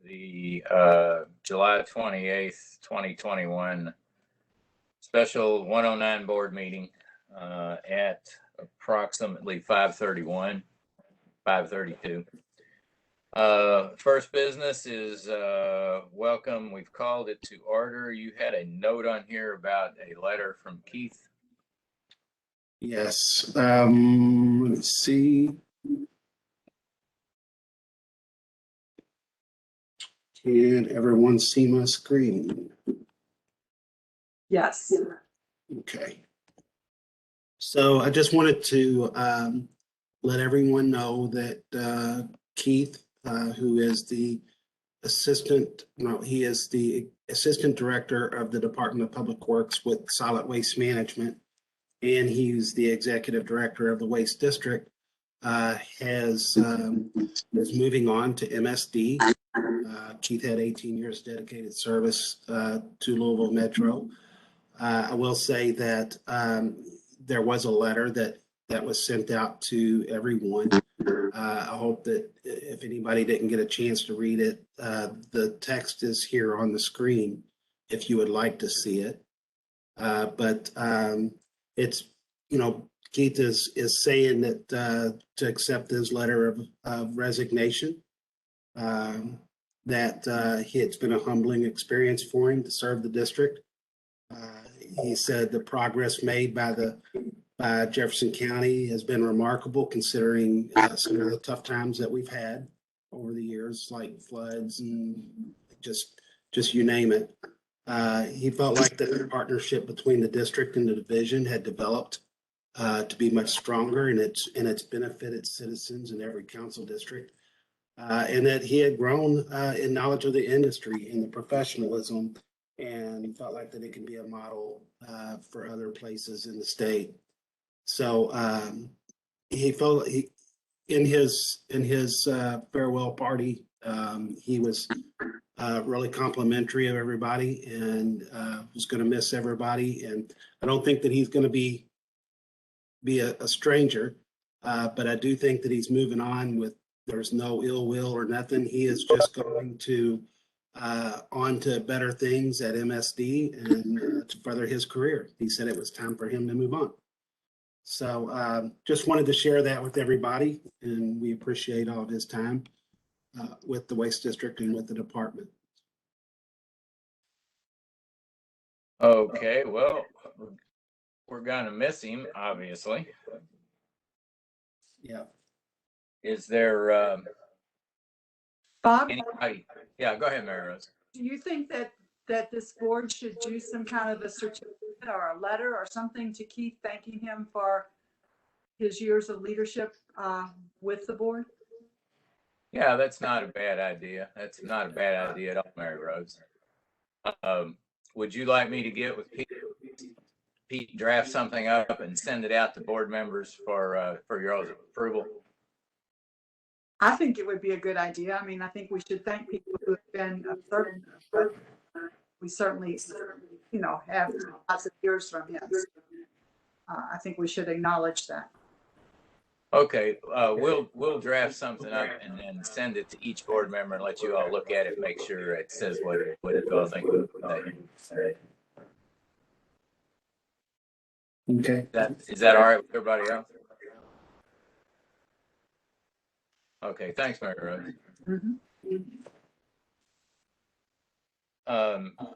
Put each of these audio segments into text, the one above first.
the July 28th, 2021 special 109 board meeting at approximately 5:31, 5:32. First business is welcome. We've called it to order. You had a note on here about a letter from Keith. Yes, let's see. Can everyone see my screen? Yes. Okay. So I just wanted to let everyone know that Keith, who is the he is the Assistant Director of the Department of Public Works with Solid Waste Management, and he's the Executive Director of the Waste District, is moving on to MSD. Keith had 18 years dedicated service to Louisville Metro. I will say that there was a letter that was sent out to everyone. I hope that if anybody didn't get a chance to read it, the text is here on the screen if you would like to see it. But it's, Keith is saying that to accept his letter of resignation, that it's been a humbling experience for him to serve the district. He said the progress made by Jefferson County has been remarkable, considering some of the tough times that we've had over the years, like floods and just you name it. He felt like the partnership between the district and the division had developed to be much stronger, and it's benefited citizens in every council district, and that he had grown in knowledge of the industry and the professionalism, and felt like that it can be a model for other places in the state. So he felt in his farewell party, he was really complimentary of everybody, and was going to miss everybody. And I don't think that he's going to be a stranger, but I do think that he's moving on with, there's no ill will or nothing. He is just going to on to better things at MSD and to further his career. He said it was time for him to move on. So just wanted to share that with everybody, and we appreciate all of his time with the Waste District and with the department. Okay, well, we're gonna miss him, obviously. Yeah. Is there Bob, anybody? Yeah, go ahead, Mary Rose. do you think that this board should do some kind of a certificate or a letter or something to Keith thanking him for his years of leadership with the board? Yeah, that's not a bad idea. That's not a bad idea at all, Mary Rose. Would you like me to get with Pete, draft something up and send it out to board members for your approval? I think it would be a good idea. I mean, I think we should thank people who have been of service, but we certainly, have lots of years from him. I think we should acknowledge that. Okay, we'll draft something up and then send it to each board member and let you all look at it, make sure it says what you all think. Okay. Is that all right with everybody else? Okay, thanks, Mary Rose.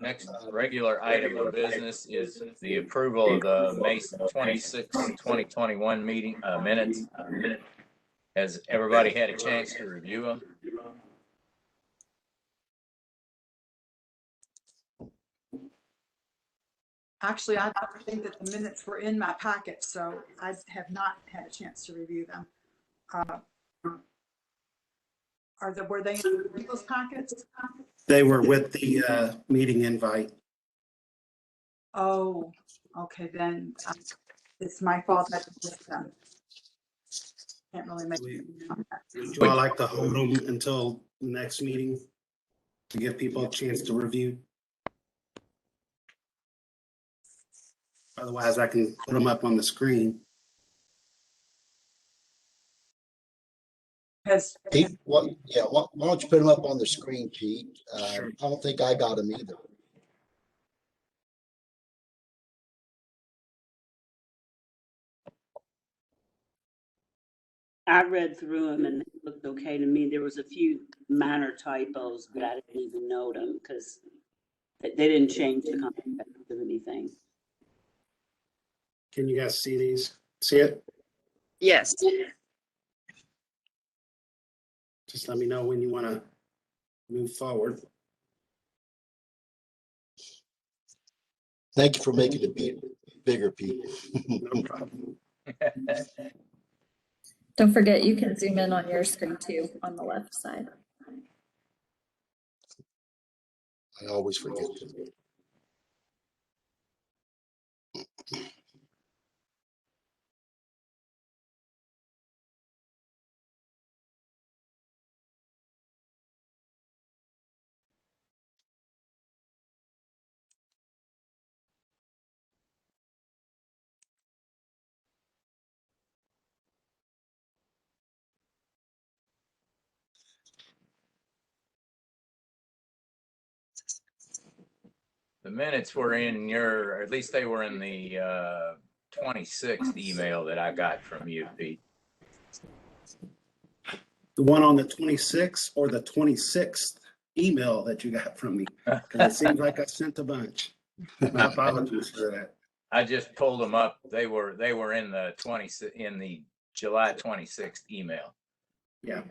Next regular item of business is the approval of the May 26, 2021 meeting minutes. Has everybody had a chance to review them? Actually, I don't think that the minutes were in my packet, so I have not had a chance to review them. Were they in those packets? They were with the meeting invite. Oh, okay, then it's my fault. I missed them. Can't really make. Would you all like to hold them until the next meeting to give people a chance to review? Otherwise, I can put them up on the screen. has, Pete, why don't you put them up on the screen, Pete? Sure. I don't think I got them either. I read through them and they looked okay to me. There was a few minor typos, but I didn't even note them because they didn't change the content of anything. Can you guys see these? See it? Yes. Just let me know when you want to move forward. Thank you for making it bigger, Pete. No problem. Don't forget, you can zoom in on your screen too, on the left side. I always forget to. The minutes were in your, or at least they were in the 26th email that I got from you, Pete. The one on the 26th or the 26th email that you got from me? Because it seems like I sent a bunch. My apologies for that. I just pulled them up. They were in the July 26th email. Yeah.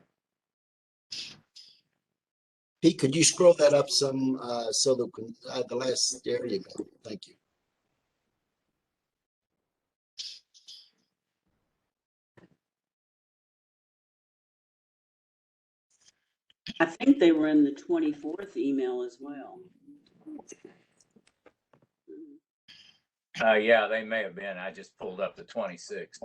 Pete, could you scroll that up some so that the last, there you go. Thank you. I think they were in the 24th email as well. Yeah, they may have been. I just pulled up the 26th.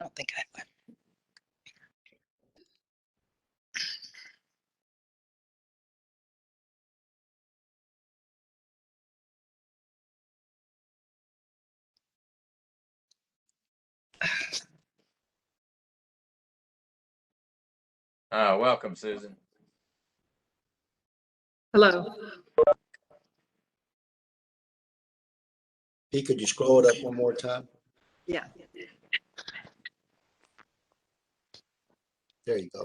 I don't think I would. Welcome, Susan. hello. Pete, could you scroll it up one more time? Yeah. There you go.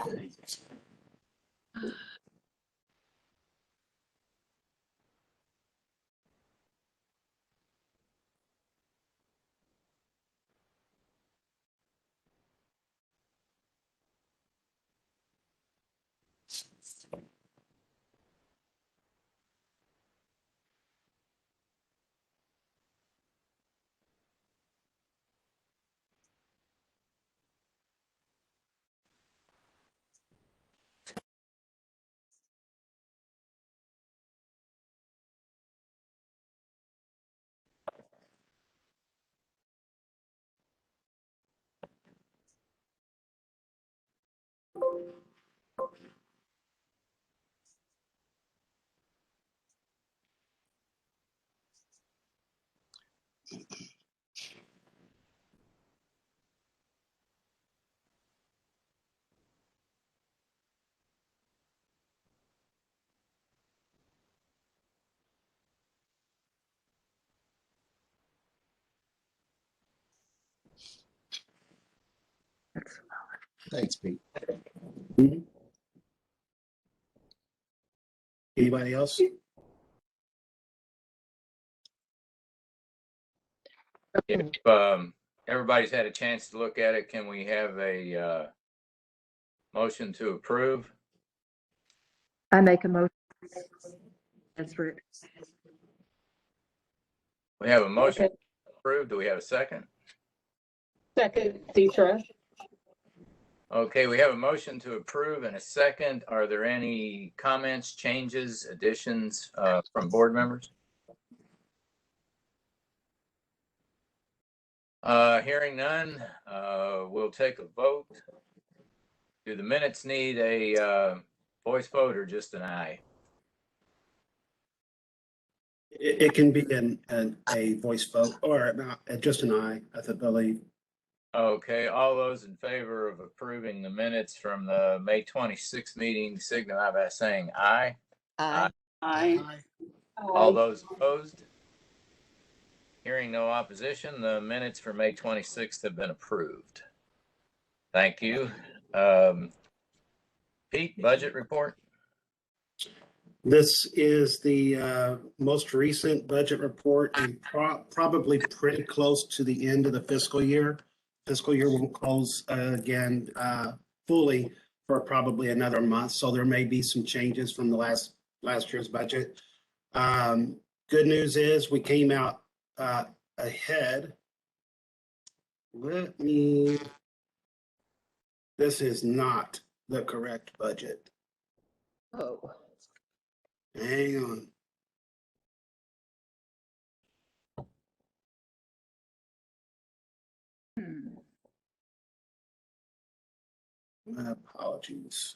Thanks, Pete. Anybody else? If everybody's had a chance to look at it, can we have a motion to approve? I make a motion. That's Rick. We have a motion to approve. Do we have a second? Second, Deetra. Okay, we have a motion to approve and a second. Are there any comments, changes, additions from board members? Hearing none, we'll take a vote. Do the minutes need a voice vote or just an aye? It can be a voice vote or not, just an aye, I believe. Okay, all those in favor of approving the minutes from the May 26th meeting signify by saying aye. Aye. Aye. All those opposed? Hearing no opposition, the minutes for May 26th have been approved. Thank you. Pete, budget report? This is the most recent budget report and probably pretty close to the end of the fiscal year. Fiscal year won't close again fully for probably another month, so there may be some changes from the last year's budget. Good news is we came out ahead. This is not the correct budget. Oh. Hang on. Hmm. My apologies.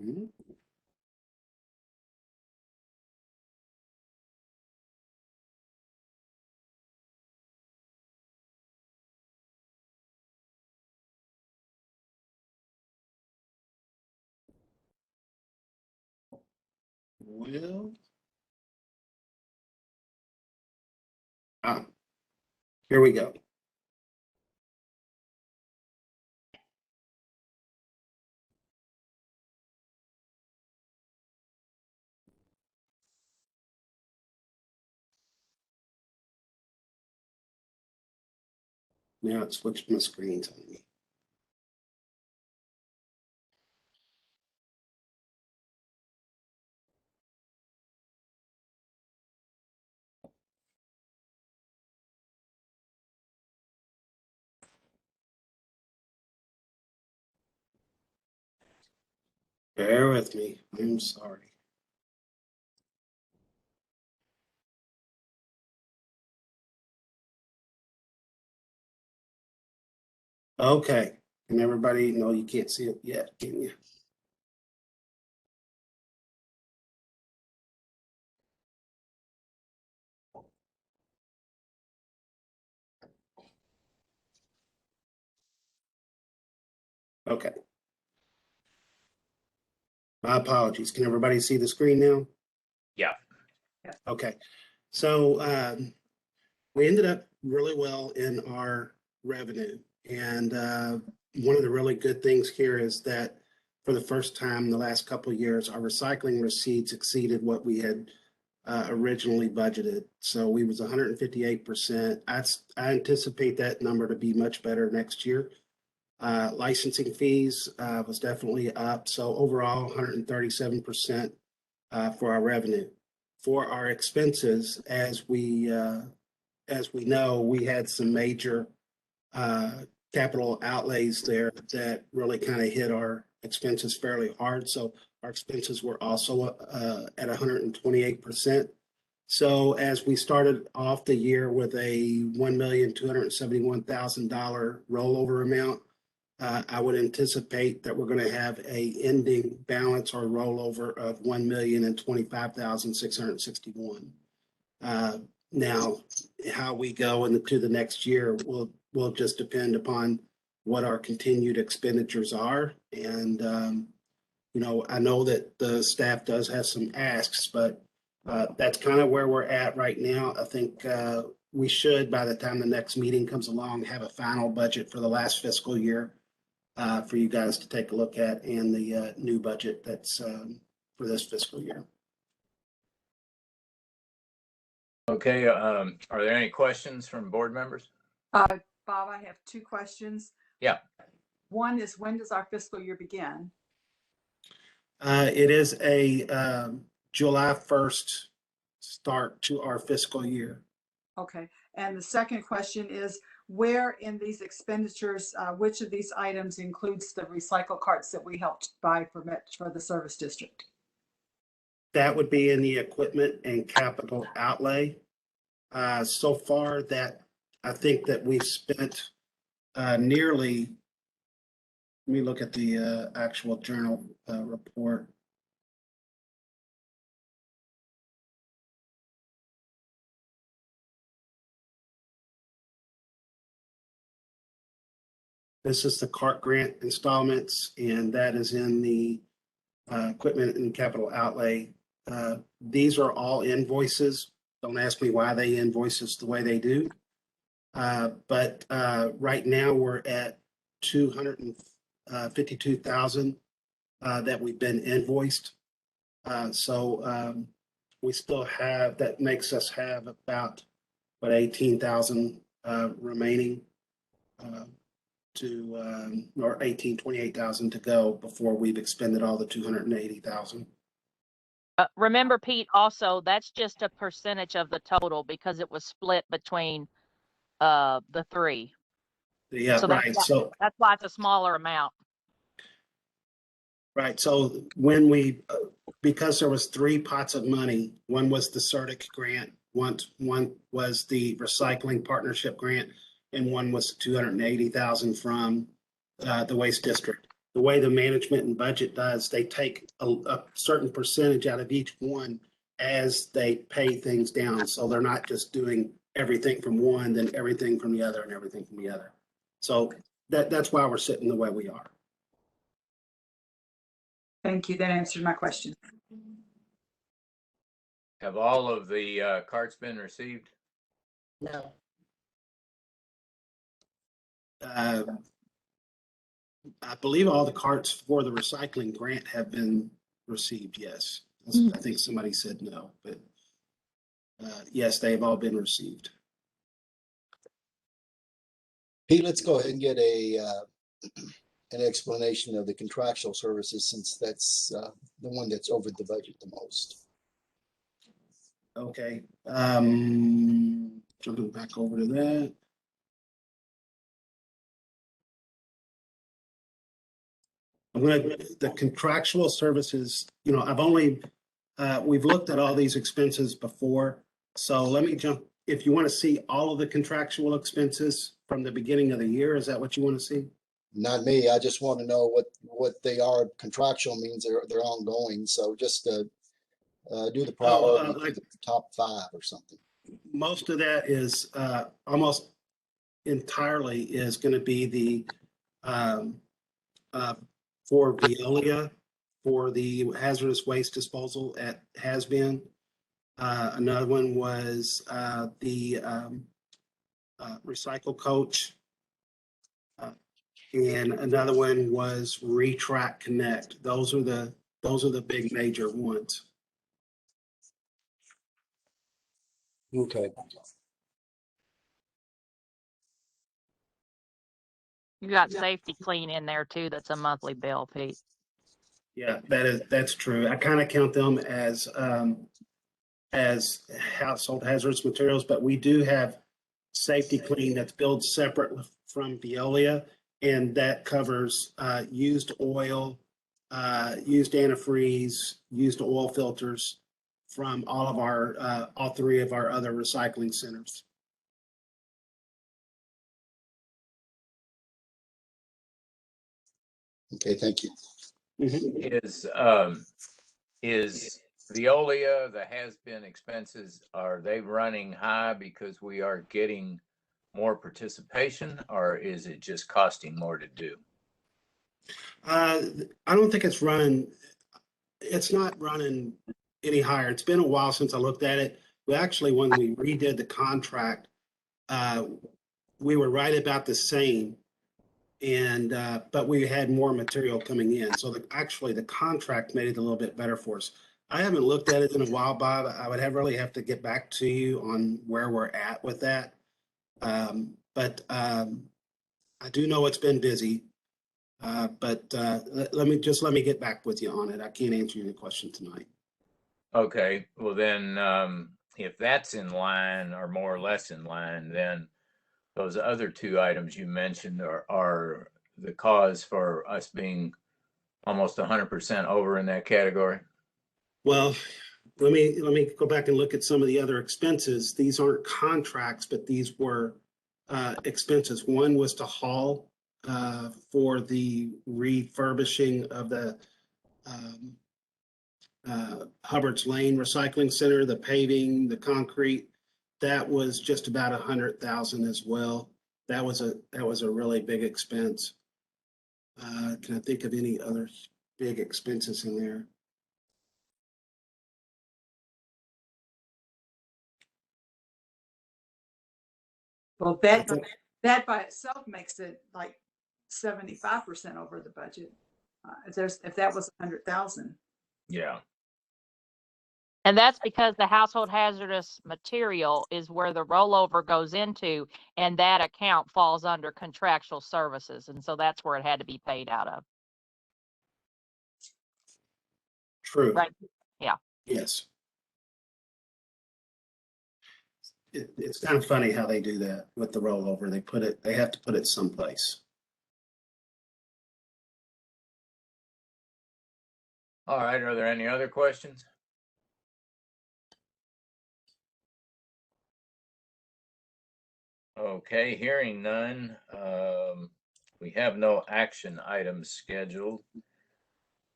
Mhm. Well, ah, here we go. Now it switched my screens on me. Bear with me. I'm sorry. Okay. Can everybody know you can't see it yet, can you? Okay. My apologies. Can everybody see the screen now? Yeah. Okay. So we ended up really well in our revenue. And one of the really good things here is that for the first time in the last couple of years, our recycling receipts exceeded what we had originally budgeted. So we was 158%. I anticipate that number to be much better next year. Licensing fees was definitely up. So overall, 137% for our revenue. For our expenses, as we know, we had some major capital outlays there that really kind of hit our expenses fairly hard. So our expenses were also at 128%. So as we started off the year with a $1,271,000 rollover amount, I would anticipate that we're going to have a ending balance or rollover of $1,025,661. Now, how we go into the next year will just depend upon what our continued expenditures are. And I know that the staff does have some asks, but that's kind of where we're at right now. I think we should, by the time the next meeting comes along, have a final budget for the last fiscal year for you guys to take a look at, and the new budget that's for this fiscal year. Okay, are there any questions from board members? Bob, I have two questions. Yeah. One is, when does our fiscal year begin? It is a July 1st start to our fiscal year. Okay. And the second question is, where in these expenditures, which of these items includes the recycle carts that we helped buy for the service district? That would be in the equipment and capital outlay. So far that I think that we've spent nearly, let me look at the actual journal report. This is the CART grant installments, and that is in the equipment and capital outlay. These are all invoices. Don't ask me why they invoice us the way they do. But right now we're at 252,000 that we've been invoiced. So we still have, that makes us have about, 18,000 remaining or 28,000 to go before we've expended all the 280,000. Remember, Pete, also, that's just a percentage of the total because it was split between the three. Yeah, So right. So that's why it's a smaller amount. right. So when we, because there was three pots of money, one was the CERTIC grant, one was the recycling partnership grant, and one was 280,000 from the waste district. The way the management and budget does, they take a certain percentage out of each one as they pay things down. So they're not just doing everything from one, then everything from the other and everything from the other. So that's why we're sitting the way we are. Thank you. That answered my question. Have all of the carts been received? No. I believe all the carts for the recycling grant have been received, yes. I think somebody said no, but yes, they've all been received. Pete, let's go ahead and get an explanation of the contractual services, since that's the one that's over the budget the most. Okay, jumping back over to that. The contractual services, we've looked at all these expenses before. So let me jump, if you want to see all of the contractual expenses from the beginning of the year, is that what you want to see? Not me. I just want to know what they are. Contractual means they're ongoing. So just do the priority, like the top 5 or something. most of that is almost entirely is going to be the for Veolia, for the hazardous waste disposal at has-been. Another one was the recycle coach. And another one was Retract Connect. Those are the big major ones. Okay. You got Safety Clean in there too. That's a monthly bill, Pete. Yeah, that's true. I kind of count them as household hazardous materials, but we do have Safety Clean that's billed separate from Veolia, and that covers used oil, used antifreeze, used oil filters from all 3 of our other recycling centers. Okay, thank you. Is Veolia, the has-been expenses, are they running high because we are getting more participation, or is it just costing more to do? I don't think it's not running any higher. It's been a while since I looked at it. We actually, when we redid the contract, we were right about the same. And, but we had more material coming in. So actually the contract made it a little bit better for us. I haven't looked at it in a while, Bob. I would really have to get back to you on where we're at with that. But I do know it's been busy. Let me get back with you on it. I can't answer your question tonight. Okay, well then, if that's in line or more or less in line, then those other two items you mentioned are the cause for us being almost 100% over in that category. Well, let me go back and look at some of the other expenses. These aren't contracts, but these were expenses. One was to haul for the refurbishing of the Hubbard's Lane Recycling Center, the paving, the concrete. That was just about 100,000 as well. That was a really big expense. Can I think of any other big expenses in there? Well, that by itself makes it like 75% over the budget. If that was 100,000. Yeah. And that's because the household hazardous material is where the rollover goes into, and that account falls under contractual services. And so that's where it had to be paid out of. True. Right. Yeah. Yes. It's kind of funny how they do that with the rollover. They have to put it someplace. All right, are there any other questions? Okay, hearing none. We have no action items scheduled.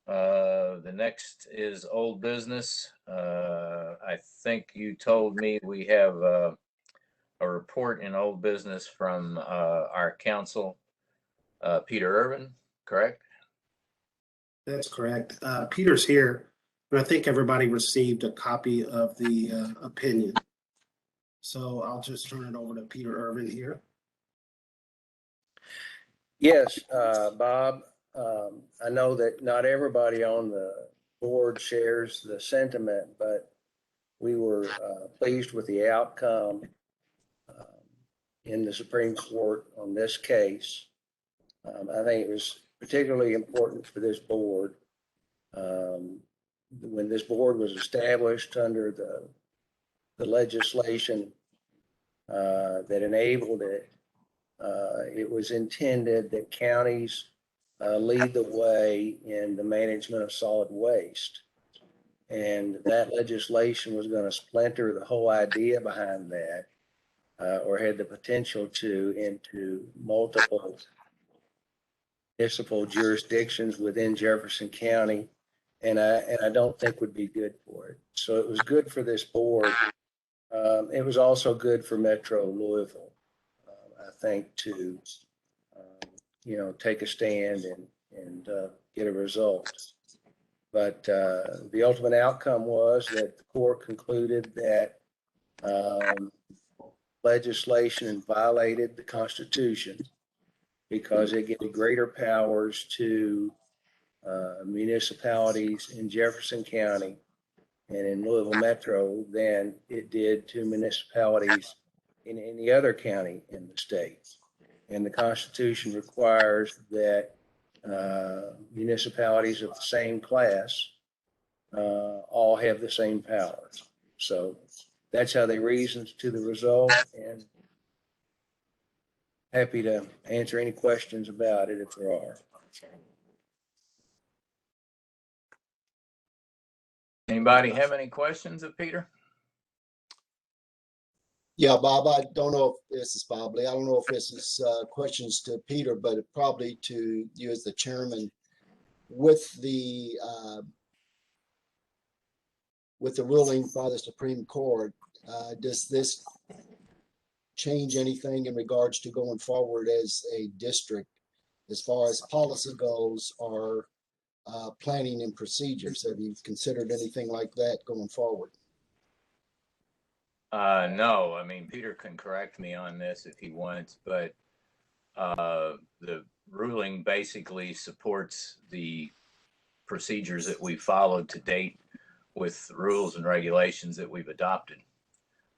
The next is old business. I think you told me we have a report in old business from our counsel, Peter Irvin, correct? That's correct. Peter's here, but I think everybody received a copy of the opinion. So I'll just turn it over to Peter Irvin here. Yes, Bob, I know that not everybody on the board shares the sentiment, but we were pleased with the outcome in the Supreme Court on this case. I think it was particularly important for this board. When this board was established under the legislation that enabled it, it was intended that counties lead the way in the management of solid waste. And that legislation was going to splinter the whole idea behind that, or had the potential to, into multiple municipal jurisdictions within Jefferson County. And I don't think would be good for it. So it was good for this board. It was also good for Metro Louisville, I think, to take a stand and get a result. But the ultimate outcome was that the court concluded that legislation violated the Constitution because it gave greater powers to municipalities in Jefferson County and in Louisville Metro than it did to municipalities in any other county in the state. And the Constitution requires that municipalities of the same class all have the same powers. So that's how they reasoned to the result, and happy to answer any questions about it if there are. Anybody have any questions of Peter? Yeah, Bob, I don't know if this is Bob Lee. I don't know if this is questions to Peter, but probably to you as the chairman. With the ruling by the Supreme Court, does this change anything in regards to going forward as a district as far as policy goes or planning and procedures? Have you considered anything like that going forward? No, I mean, Peter can correct me on this if he wants, but the ruling basically supports the procedures that we followed to date with the rules and regulations that we've adopted.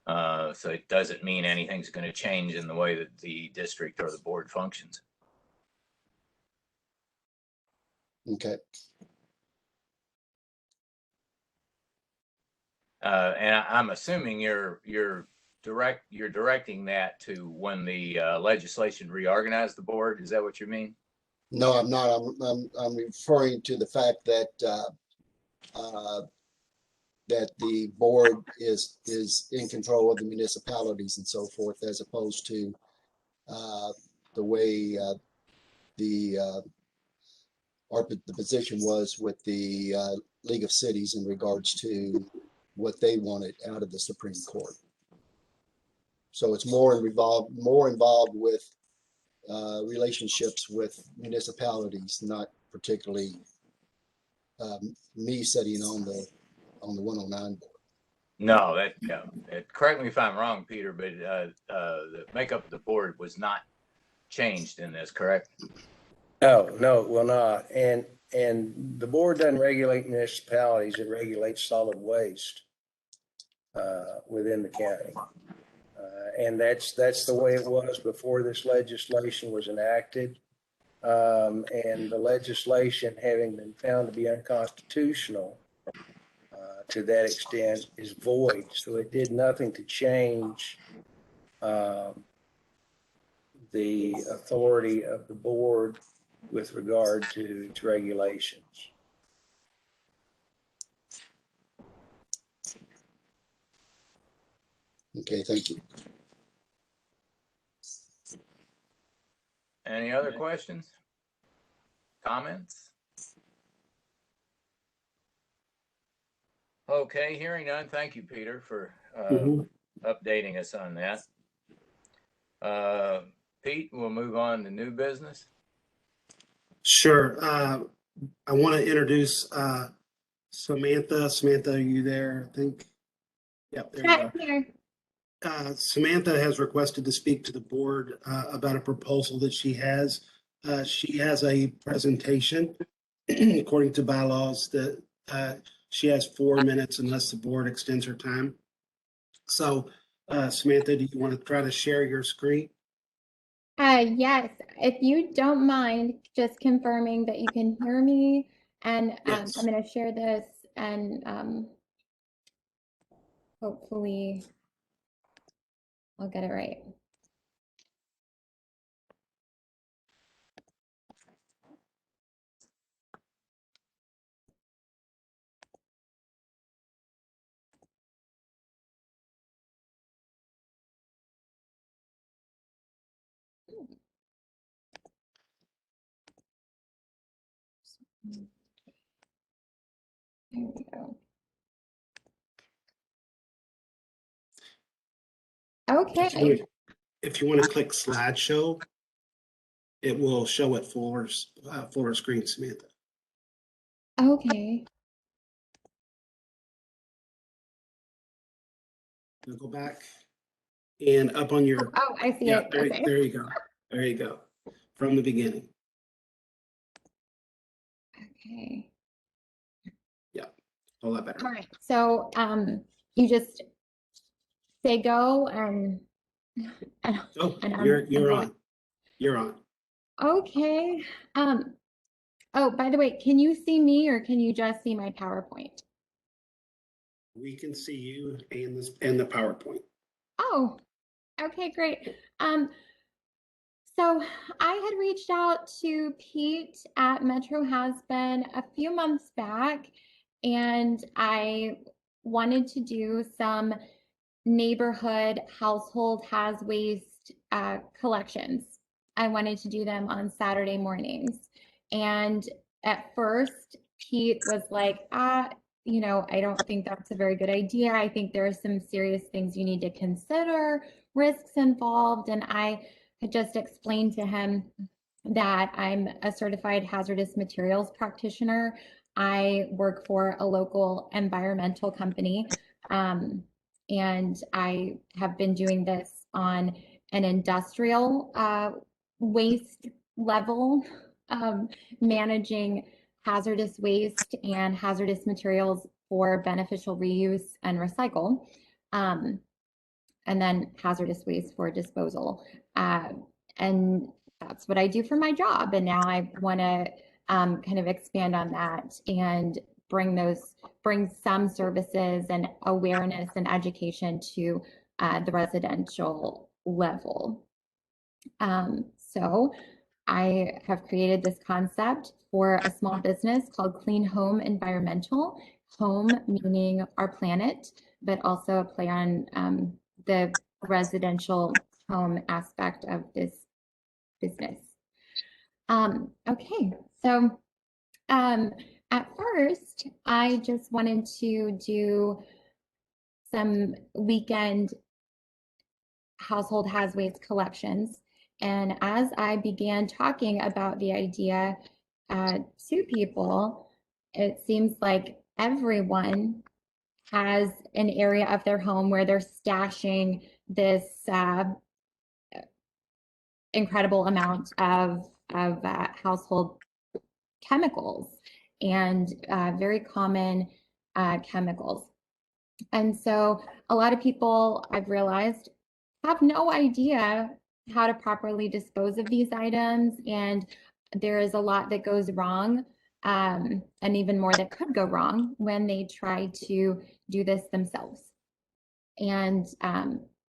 So it doesn't mean anything's going to change in the way that the district or the board functions. Okay. And I'm assuming you're directing that to when the legislation reorganized the board. Is that what you mean? No, I'm not. I'm referring to the fact that that the board is in control of the municipalities and so forth, as opposed to the way the position was with the League of Cities in regards to what they wanted out of the Supreme Court. So it's more involved with relationships with municipalities, not particularly me sitting on the 109 board. No, correct me if I'm wrong, Peter, but the makeup of the board was not changed in this, correct? No, it will not. And the board doesn't regulate municipalities, it regulates solid waste within the county. And that's the way it was before this legislation was enacted. And the legislation, having been found to be unconstitutional to that extent, is void. So it did nothing to change the authority of the board with regard to regulations. Okay, thank you. Any other questions? Comments? Okay, hearing none. Thank you, Peter, for updating us on that. Pete, we'll move on to new business. Sure. I want to introduce Samantha. Samantha, are you there? I think. Yep, there you are. Samantha has requested to speak to the board about a proposal that she has. She has a presentation, according to bylaws, that she has 4 minutes unless the board extends her time. So, Samantha, do you want to try to share your screen? Yes, if you don't mind just confirming that you can hear me, and Yes. I'm going to share this, and hopefully I'll get it right. There we go. Okay. If you want to click slideshow, it will show it fuller screen, Samantha. Okay. Now go back and up on your. Oh, I see Yeah, it. there, Okay. there you go. There you go. From the beginning. Okay. Yeah, a lot better. All right. So you just say go and Oh, and you're on. You're on. Okay. Oh, by the way, can you see me or can you just see my PowerPoint? We can see you and the PowerPoint. Oh, okay, great. So I had reached out to Pete at Metro Has-Been a few months back, and I wanted to do some neighborhood household has waste collections. I wanted to do them on Saturday mornings. And at first, Pete was like, you know, I don't think that's a very good idea. I think there are some serious things you need to consider, risks involved. And I had just explained to him that I'm a certified hazardous materials practitioner. I work for a local environmental company. And I have been doing this on an industrial waste level, managing hazardous waste and hazardous materials for beneficial reuse and recycle, and then hazardous waste for disposal. And that's what I do for my job. And now I want to kind of expand on that and bring some services and awareness and education to the residential level. So I have created this concept for a small business called Clean Home Environmental. Home meaning our planet, but also a play on the residential home aspect of this business. Okay, so at first, I just wanted to do some weekend household has waste collections. And as I began talking about the idea to people, it seems like everyone has an area of their home where they're stashing this incredible amount of household chemicals and very common chemicals. And so a lot of people, I've realized, have no idea how to properly dispose of these items. And there is a lot that goes wrong, and even more that could go wrong when they try to do this themselves. And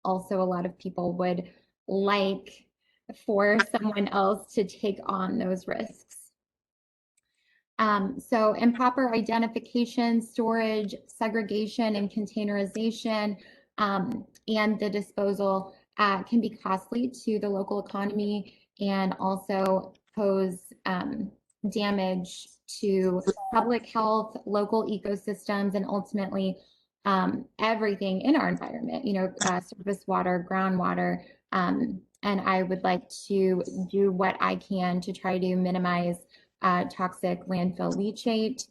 also a lot of people would like for someone else to take on those risks. So improper identification, storage, segregation, and containerization, and the disposal can be costly to the local economy and also pose damage to public health, local ecosystems, and ultimately everything in our environment, surface water, groundwater. And I would like to do what I can to try to minimize toxic landfill leachate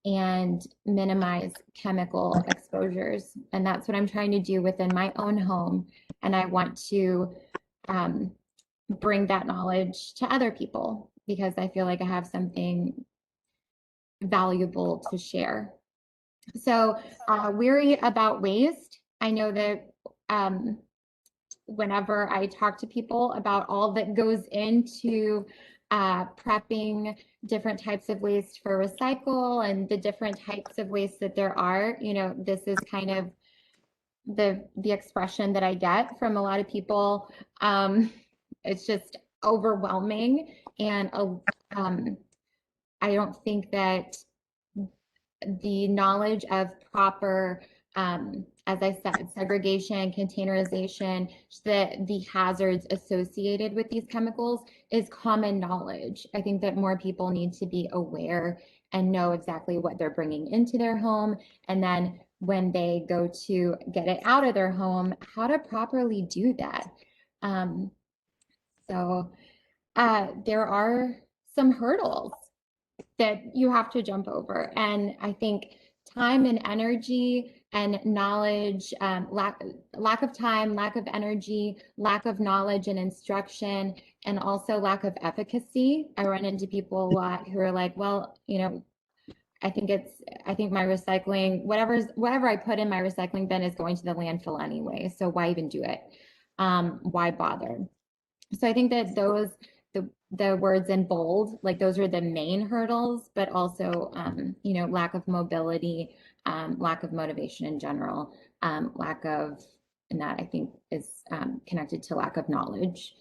and minimize chemical exposures. And that's what I'm trying to do within my own home. And I want to bring that knowledge to other people because I feel like I have something valuable to share. So weary about waste. I know that whenever I talk to people about all that goes into prepping different types of waste for recycle and the different types of waste that there are, this is kind of the expression that I get from a lot of people. It's just overwhelming. And I don't think that the knowledge of proper, as I said, segregation, containerization, the hazards associated with these chemicals is common knowledge. I think that more people need to be aware and know exactly what they're bringing into their home. And then when they go to get it out of their home, how to properly do that. So there are some hurdles that you have to jump over. And I think time and energy and knowledge, lack of time, lack of energy, lack of knowledge and instruction, and also lack of efficacy. I run into people a lot who are like, well, I think my recycling, whatever I put in my recycling bin is going to the landfill anyway. So why even do it? Why bother? So I think that the words in bold, like those are the main hurdles, but also, lack of mobility, lack of motivation in general, and that I think is connected to lack of knowledge.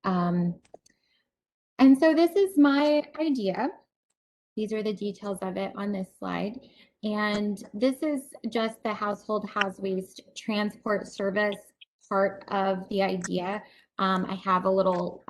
And so this is my idea. These are the details of it on this slide. And this is just the household has waste transport service part of the idea. I have a little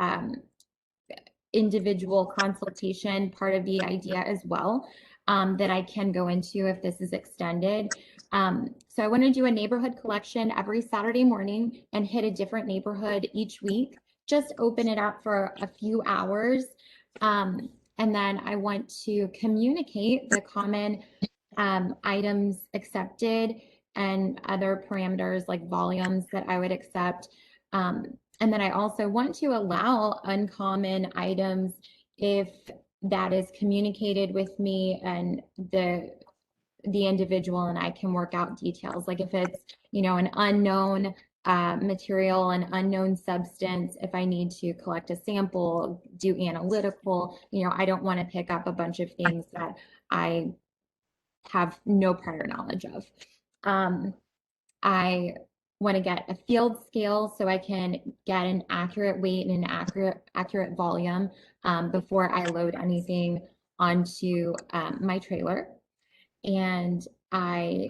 individual consultation part of the idea as well that I can go into if this is extended. So I want to do a neighborhood collection every Saturday morning and hit a different neighborhood each week. Just open it up for a few hours. And then I want to communicate the common items accepted and other parameters like volumes that I would accept. And then I also want to allow uncommon items if that is communicated with me and the the individual and I can work out details. Like if it's, you know, an unknown material, an unknown substance, if I need to collect a sample, do analytical, you know, I don't want to pick up a bunch of things that I have no prior knowledge of. I want to get a field scale so I can get an accurate weight and an accurate volume before I load anything onto my trailer. And I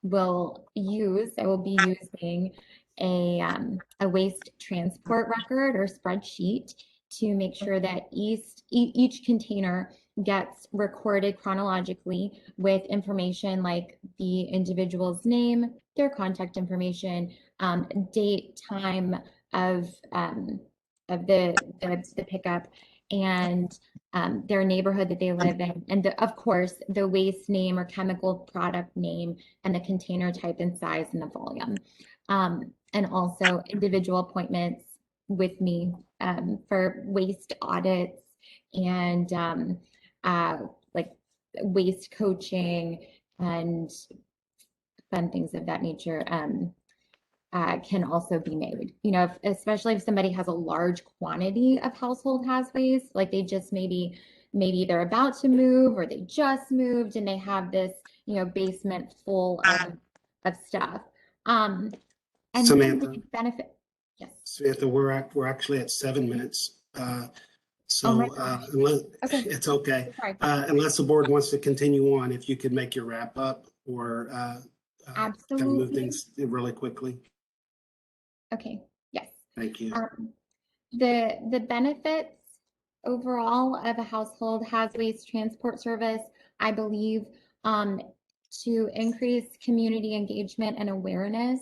will be using a waste transport record or spreadsheet to make sure that each container gets recorded chronologically with information like the individual's name, their contact information, date, time of the pickup, and their neighborhood that they live in, and of course the waste name or chemical product name and the container type and size and the volume, and also individual appointments with me for waste audits and like waste coaching and fun things of that nature can also be made. You know, especially if somebody has a large quantity of household hazardous waste, like they just maybe they're about to move or they just moved and they have this, you know, basement full of stuff. And Samantha, the benefit. Yes. Samantha, we're actually at 7 minutes. Okay. It's okay. Sorry. Unless the board wants to continue on, if you could make your wrap up or kind of move Absolutely. things really quickly. Okay. Yes. Thank you. The benefits overall of a household hazardous waste transport service, I believe, to increase community engagement and awareness,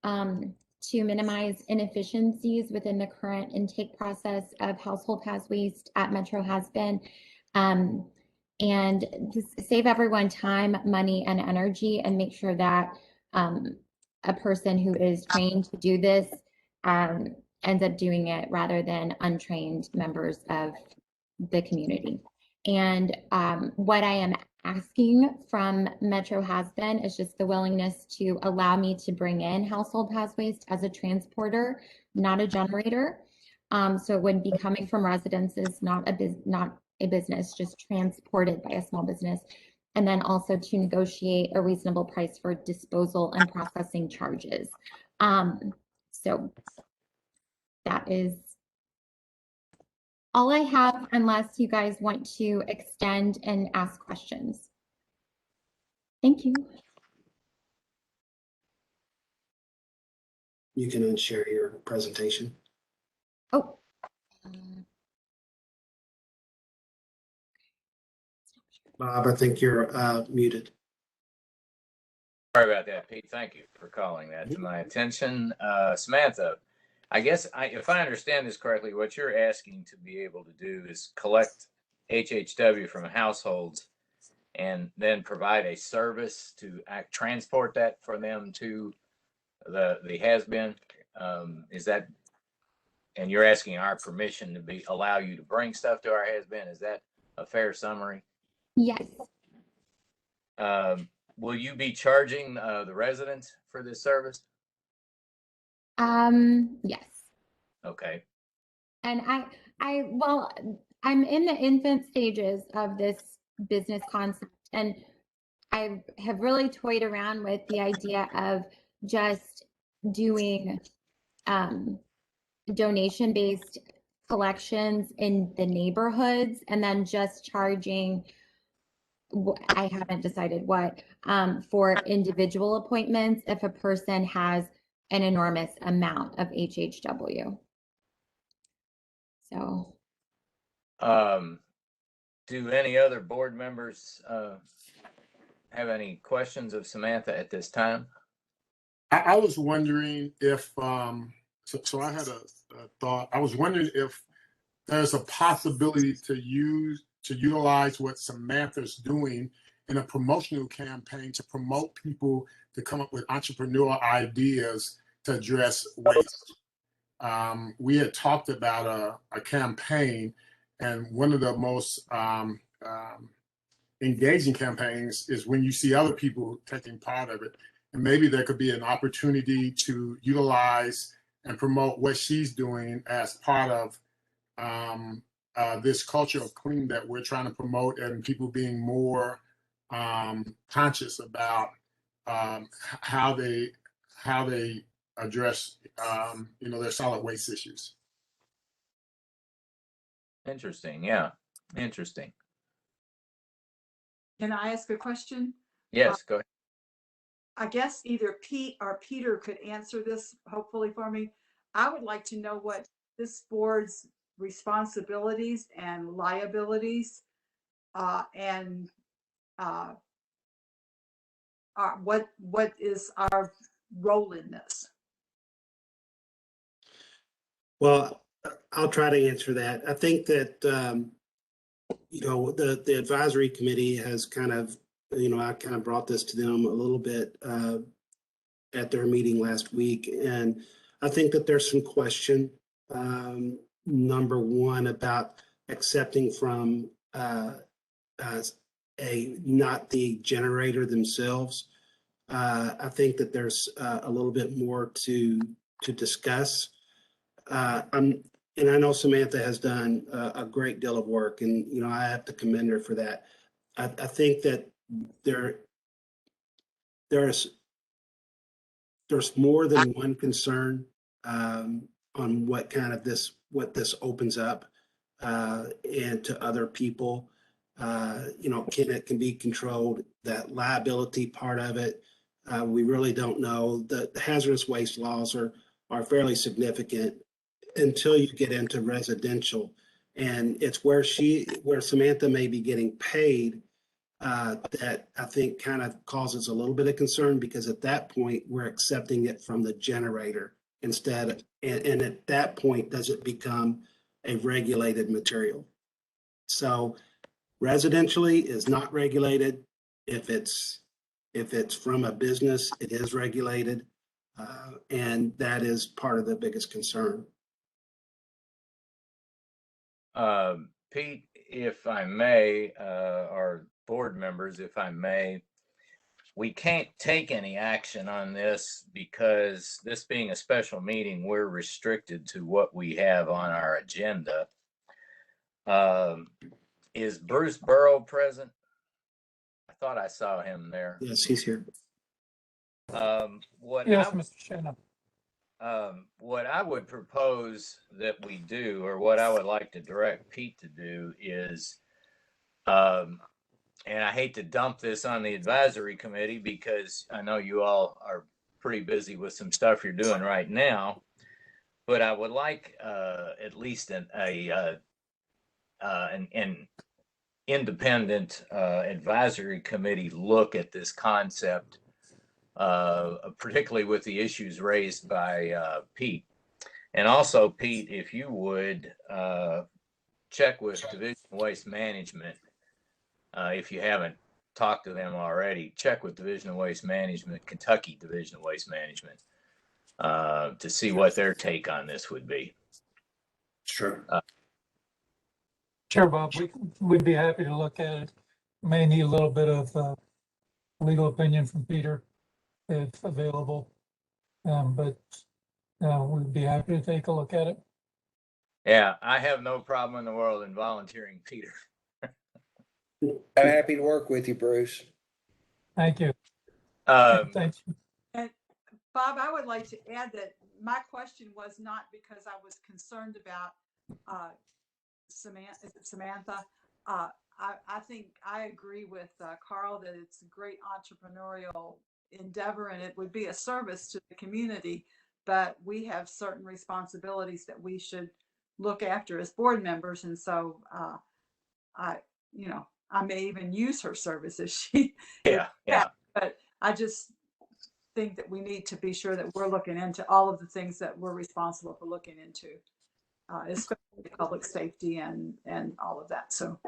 to minimize inefficiencies within the current intake process of household hazardous waste at Metro has been, and to save everyone time, money, and energy, and make sure that a person who is trained to do this ends up doing it rather than untrained members of the community. And what I am asking from Metro has been is just the willingness to allow me to bring in household hazardous waste as a transporter, not a generator. So it would be coming from residences, not a business, just transported by a small business. And then also to negotiate a reasonable price for disposal and processing charges. So that is all I have, unless you guys want to extend and ask questions. Thank you. You can unshare your presentation. Oh. Bob, I think you're muted. Sorry about that, Pete. Thank you for calling that to my attention. Samantha, I guess if I understand this correctly, what you're asking to be able to do is collect HHW from households and then provide a service to transport that for them to the has-been. Is that, and you're asking our permission to allow you to bring stuff to our has-been? Is that a fair summary? Yes. Will you be charging the residents for this service? Yes. Okay. And well, I'm in the infant stages of this business concept, and I have really toyed around with the idea of just doing donation-based collections in the neighborhoods and then just charging, I haven't decided what, for individual appointments if a person has an enormous amount of HHW. So. Do any other board members have any questions of Samantha at this time? I was wondering if, so I had a thought. I was wondering if there's a possibility to utilize what Samantha's doing in a promotional campaign to promote people to come up with entrepreneurial ideas to address waste. We had talked about a campaign, and one of the most engaging campaigns is when you see other people taking part of it. And maybe there could be an opportunity to utilize and promote what she's doing as part of this culture of clean that we're trying to promote, and people being more conscious about how they address their solid waste issues. Interesting. Yeah. Interesting. Can I ask a question? Yes, go ahead. I guess either Pete or Peter could answer this, hopefully for me. I would like to know what this board's responsibilities and liabilities and what is our role in this? Well, I'll try to answer that. I think that, the advisory committee has kind of, I kind of brought this to them a little bit at their meeting last week. And I think that there's some question, number one, about accepting from not the generator themselves. I think that there's a little bit more to discuss. And I know Samantha has done a great deal of work, and I have to commend her for that. I think that there's more than one concern on what this opens up and to other people. Can be controlled. That liability part of it, we really don't know. The hazardous waste laws are fairly significant until you get into residential, and it's where Samantha may be getting paid that I think kind of causes a little bit of concern, because at that point we're accepting it from the generator instead, and at that point does it become a regulated material? So residentially is not regulated. If it's from a business, it is regulated, and that is part of the biggest concern. Pete, if I may, or board members, if I may, we can't take any action on this because this being a special meeting, we're restricted to what we have on our agenda. Is Bruce Burrow present? I thought I saw him there. Yes, he's here. Yes, Mr. Shannon. What I would propose that we do, or what I would like to direct Pete to do is, and I hate to dump this on the advisory committee because I know you all are pretty busy with some stuff you're doing right now, but I would like at least an independent advisory committee look at this concept, particularly with the issues raised by Pete. And also, Pete, if you would check with Division of Waste Management, if you haven't talked to them already, check with Division of Waste Management, Kentucky Division of Waste Management, to see what their take on this would be. Sure. Sure, Bob, we'd be happy to look at it. May need a little bit of legal opinion from Peter if available, but we'd be happy to take a look at it. Yeah, I have no problem in the world in volunteering Peter. I'm happy to work with you, Bruce. Thank you. Thank you. And Bob, I would like to add that my question was not because I was concerned about Samantha. I think I agree with Carl that it's a great entrepreneurial endeavor and it would be a service to the community, but we have certain responsibilities that we should look after as board members. And so I may even use her service if she, but I just think that we need to be sure that we're looking into all of the things that we're responsible for looking into, especially public safety and all of that. So.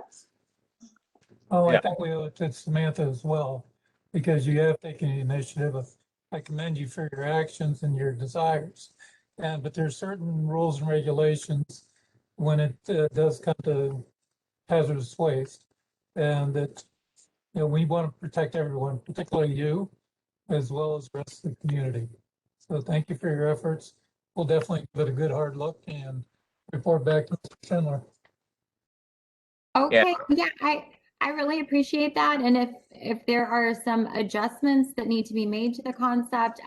Oh, I think we owe it to Samantha as well, because you have taken the initiative. I commend you for your actions and your desires. But there's certain rules and regulations when it does come to hazardous waste, and that you know, we want to protect everyone, particularly you, as well as the rest of the community. So thank you for your efforts. We'll definitely give it a good hard look and report back to Mr. Schindler. Okay, yeah, I really appreciate that. And if there are some adjustments that need to be made to the concept,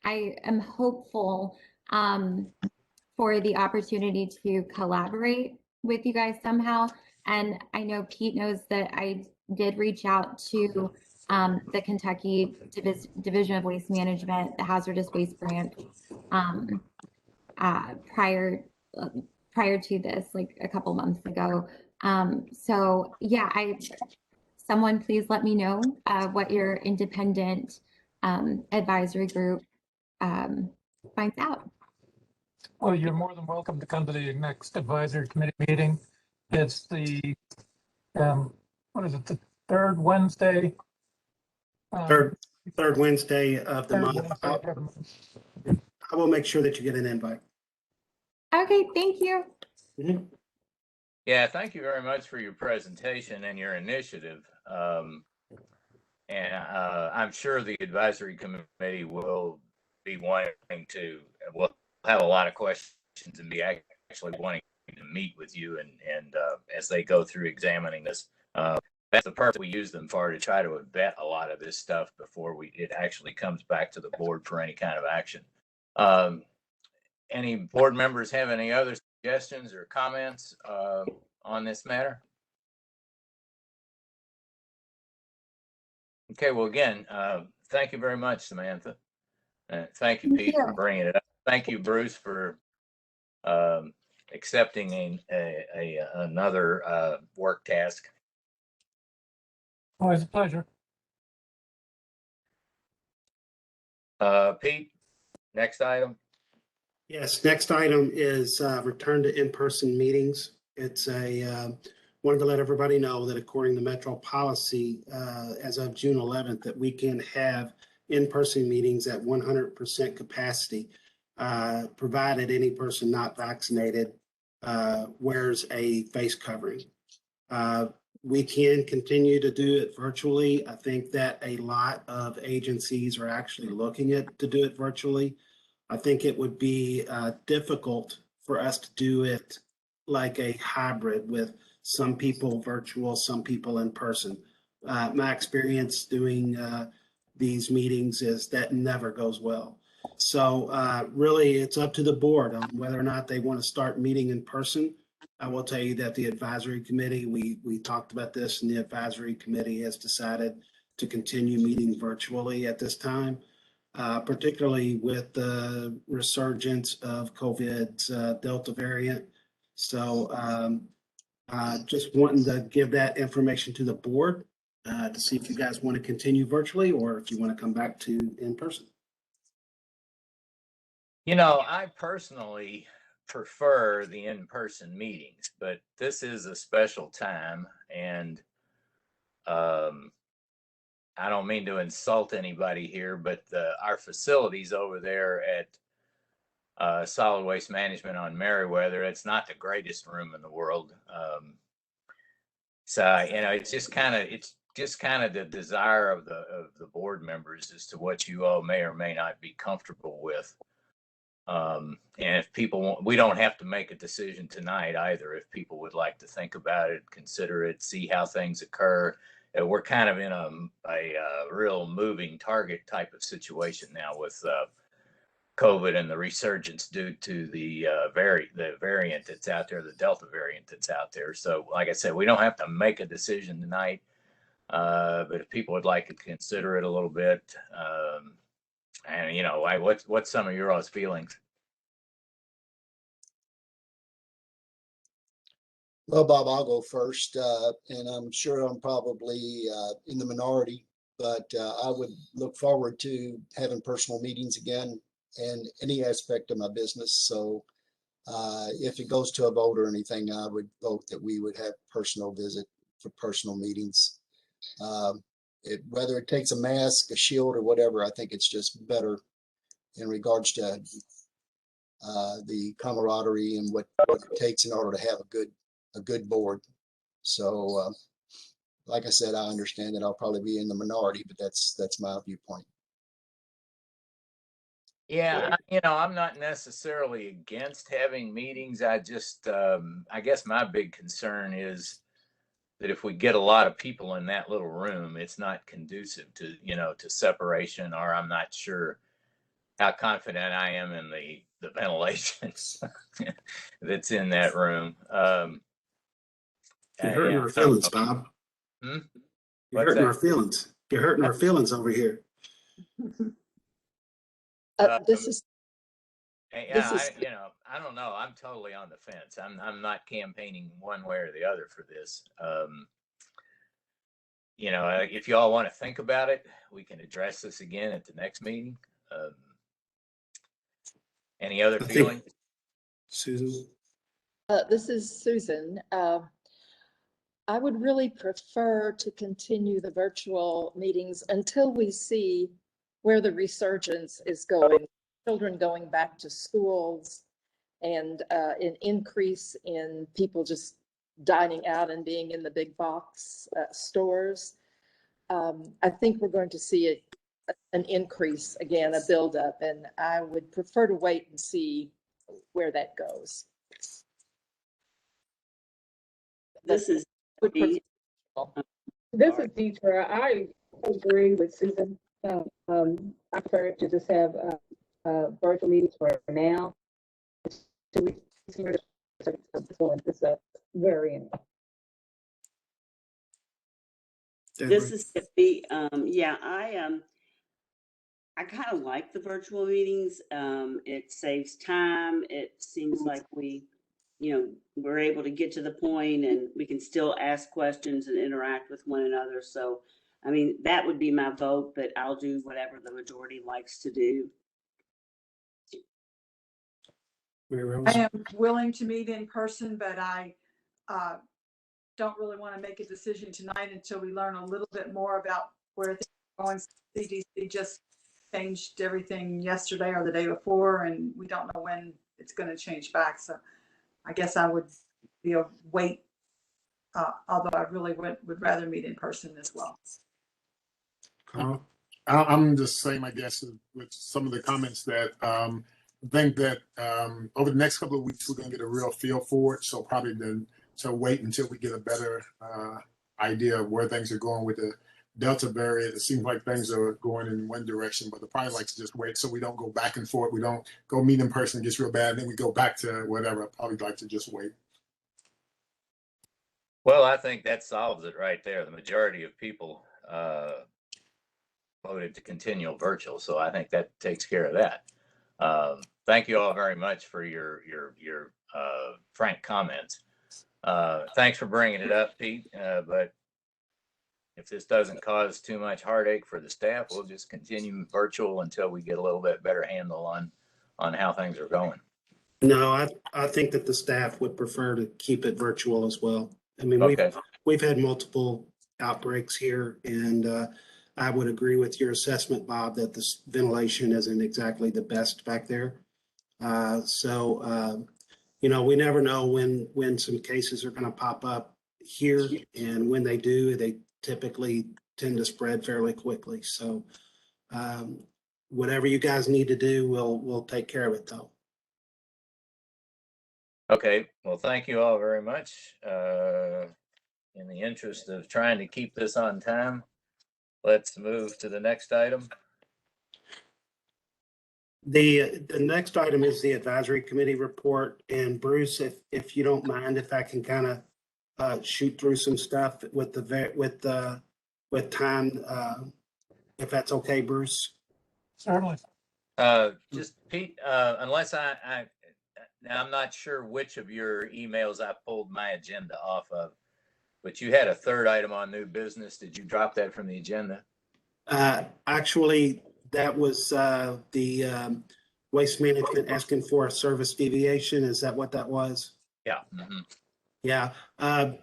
I am hopeful for the opportunity to collaborate with you guys somehow. And I know Pete knows that I did reach out to the Kentucky Division of Waste Management, the Hazardous Waste Branch, prior to this, like a couple months ago. So yeah, someone please let me know what your independent advisory group finds out. Well, you're more than welcome to come to the next advisory committee meeting. It's the, what is it, the third Wednesday? Third Wednesday of the Third month. Wednesday of the month. I will make sure that you get an invite. Okay, thank you. Mhm. Yeah, thank you very much for your presentation and your initiative. And I'm sure the advisory committee will be wanting to, will have a lot of questions and be actually wanting to meet with you and as they go through examining this. That's the purpose we use them for, to try to vet a lot of this stuff before it actually comes back to the board for any kind of action. Any board members have any other suggestions or comments on this matter? Okay, well, again, thank you very much, Samantha. Thank you, Pete, for bringing it up. Thank you, Bruce, for accepting another work task. Always a pleasure. Pete, next item. Yes, next item is return to in-person meetings. It's wanted to let everybody know that according to Metro policy, as of June 11th, that we can have in-person meetings at 100% capacity, provided any person not vaccinated wears a face covering. We can continue to do it virtually. I think that a lot of agencies are actually looking at to do it virtually. I think it would be difficult for us to do it like a hybrid with some people virtual, some people in person. My experience doing these meetings is that never goes well. So really, it's up to the board on whether or not they want to start meeting in person. I will tell you that the advisory committee, we talked about this, and the advisory committee has decided to continue meeting virtually at this time. Particularly with the resurgence of COVID's Delta variant. So just wanting to give that information to the board to see if you guys want to continue virtually or if you want to come back to in person. You know, I personally prefer the in-person meetings, but this is a special time, and I don't mean to insult anybody here, but our facilities over there at Solid Waste Management on Meriwether, it's not the greatest room in the world. So you know, it's just kind of the desire of the board members as to what you all may or may not be comfortable with. And if people want, we don't have to make a decision tonight either. If people would like to think about it, consider it, see how things occur. We're kind of in a real moving target type of situation now with COVID and the resurgence due to the variant that's out there, the Delta variant that's out there. So, like I said, we don't have to make a decision tonight, but if people would like to consider it a little bit, and you know, what's some of your all's feelings? Well, Bob, I'll go first, and I'm sure I'm probably in the minority, but I would look forward to having personal meetings again in any aspect of my business. So if it goes to a vote or anything, I would vote that we would have personal visit for personal meetings. Whether it takes a mask, a shield, or whatever, I think it's just better in regards to the camaraderie and what it takes in order to have a good board. So like I said, I understand that I'll probably be in the minority, but that's my viewpoint. Yeah, I'm not necessarily against having meetings. I just, I guess my big concern is that if we get a lot of people in that little room, it's not conducive to, to separation, or I'm not sure how confident I am in the ventilation that's in that room. You're hurting our feelings, Bob. Hmm? You're hurting our feelings. You're hurting our feelings over here. This is, Yeah, I don't know. I'm totally on the fence. I'm not campaigning one way or the other for this. If you all want to think about it, we can address this again at the next meeting. Any other feelings? Susan? this is Susan. I would really prefer to continue the virtual meetings until we see where the resurgence is going. Children going back to schools and an increase in people just dining out and being in the big box stores. I think we're going to see an increase again, a buildup, and I would prefer to wait and see where that goes. This is Would prefer- This is Deetra. I agree with Susan. I prefer to just have virtual meetings for now. Till we see where this variant. This is Tiffany. Yeah, I kind of like the virtual meetings. It saves time. It seems like we're able to get to the point and we can still ask questions and interact with one another. So, I mean, that would be my vote, but I'll do whatever the majority likes to do. I am willing to meet in person, but I don't really want to make a decision tonight until we learn a little bit more about where things are going. CDC just changed everything yesterday or the day before, and we don't know when it's going to change back. So I guess I would wait, although I really would rather meet in person as well. I'm just saying, I guess, with some of the comments that I think that over the next couple of weeks, we're going to get a real feel for it. So probably then to wait until we get a better idea of where things are going with the Delta variant. It seems like things are going in one direction, but I'd probably like to just wait so we don't go back and forth. We don't go meet in person, it gets real bad, and then we go back to whatever. I'd probably like to just wait. Well, I think that solves it right there. The majority of people voted to continue virtual, so I think that takes care of that. Thank you all very much for your frank comments. Thanks for bringing it up, Pete. But if this doesn't cause too much heartache for the staff, we'll just continue virtual until we get a little bit better handle on how things are going. No, I think that the staff would prefer to keep it virtual as well. I mean, Okay. we've had multiple outbreaks here, and I would agree with your assessment, Bob, that the ventilation isn't exactly the best back there. We never know when some cases are going to pop up here, and when they do, they typically tend to spread fairly quickly. So whatever you guys need to do, we'll take care of it, though. Okay, well, thank you all very much. In the interest of trying to keep this on time, let's move to the next item. The next item is the advisory committee report. And Bruce, if you don't mind, if I can kind of shoot through some stuff with time, if that's okay, Bruce. Certainly. Just Pete, unless now I'm not sure which of your emails I pulled my agenda off of, but you had a third item on new business. Did you drop that from the agenda? Actually, that was the Waste Management asking for a service deviation. Is that what that was? Yeah. Mm-hmm. Yeah. I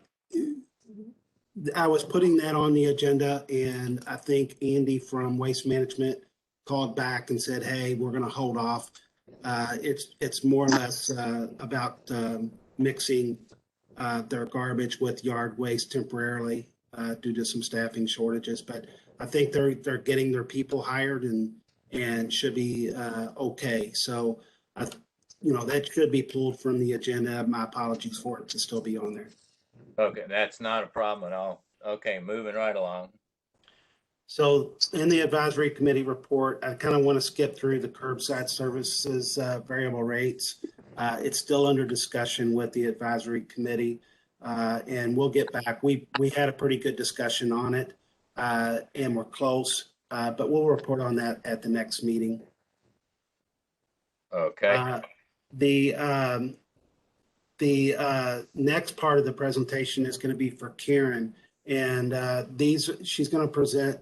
was putting that on the agenda, and I think Andy from Waste Management called back and said, hey, we're going to hold off. It's more or less about mixing their garbage with yard waste temporarily. due to some staffing shortages. But I think they're getting their people hired and should be okay. So that could be pulled from the agenda. My apologies for it to still be on there. Okay, that's not a problem at all. Okay, moving right along. So in the advisory committee report, I kind of want to skip through the curbside services variable rates. It's still under discussion with the advisory committee, and we'll get back. We had a pretty good discussion on it, and we're close, but we'll report on that at the next meeting. Okay. The next part of the presentation is going to be for Karen, and she's going to present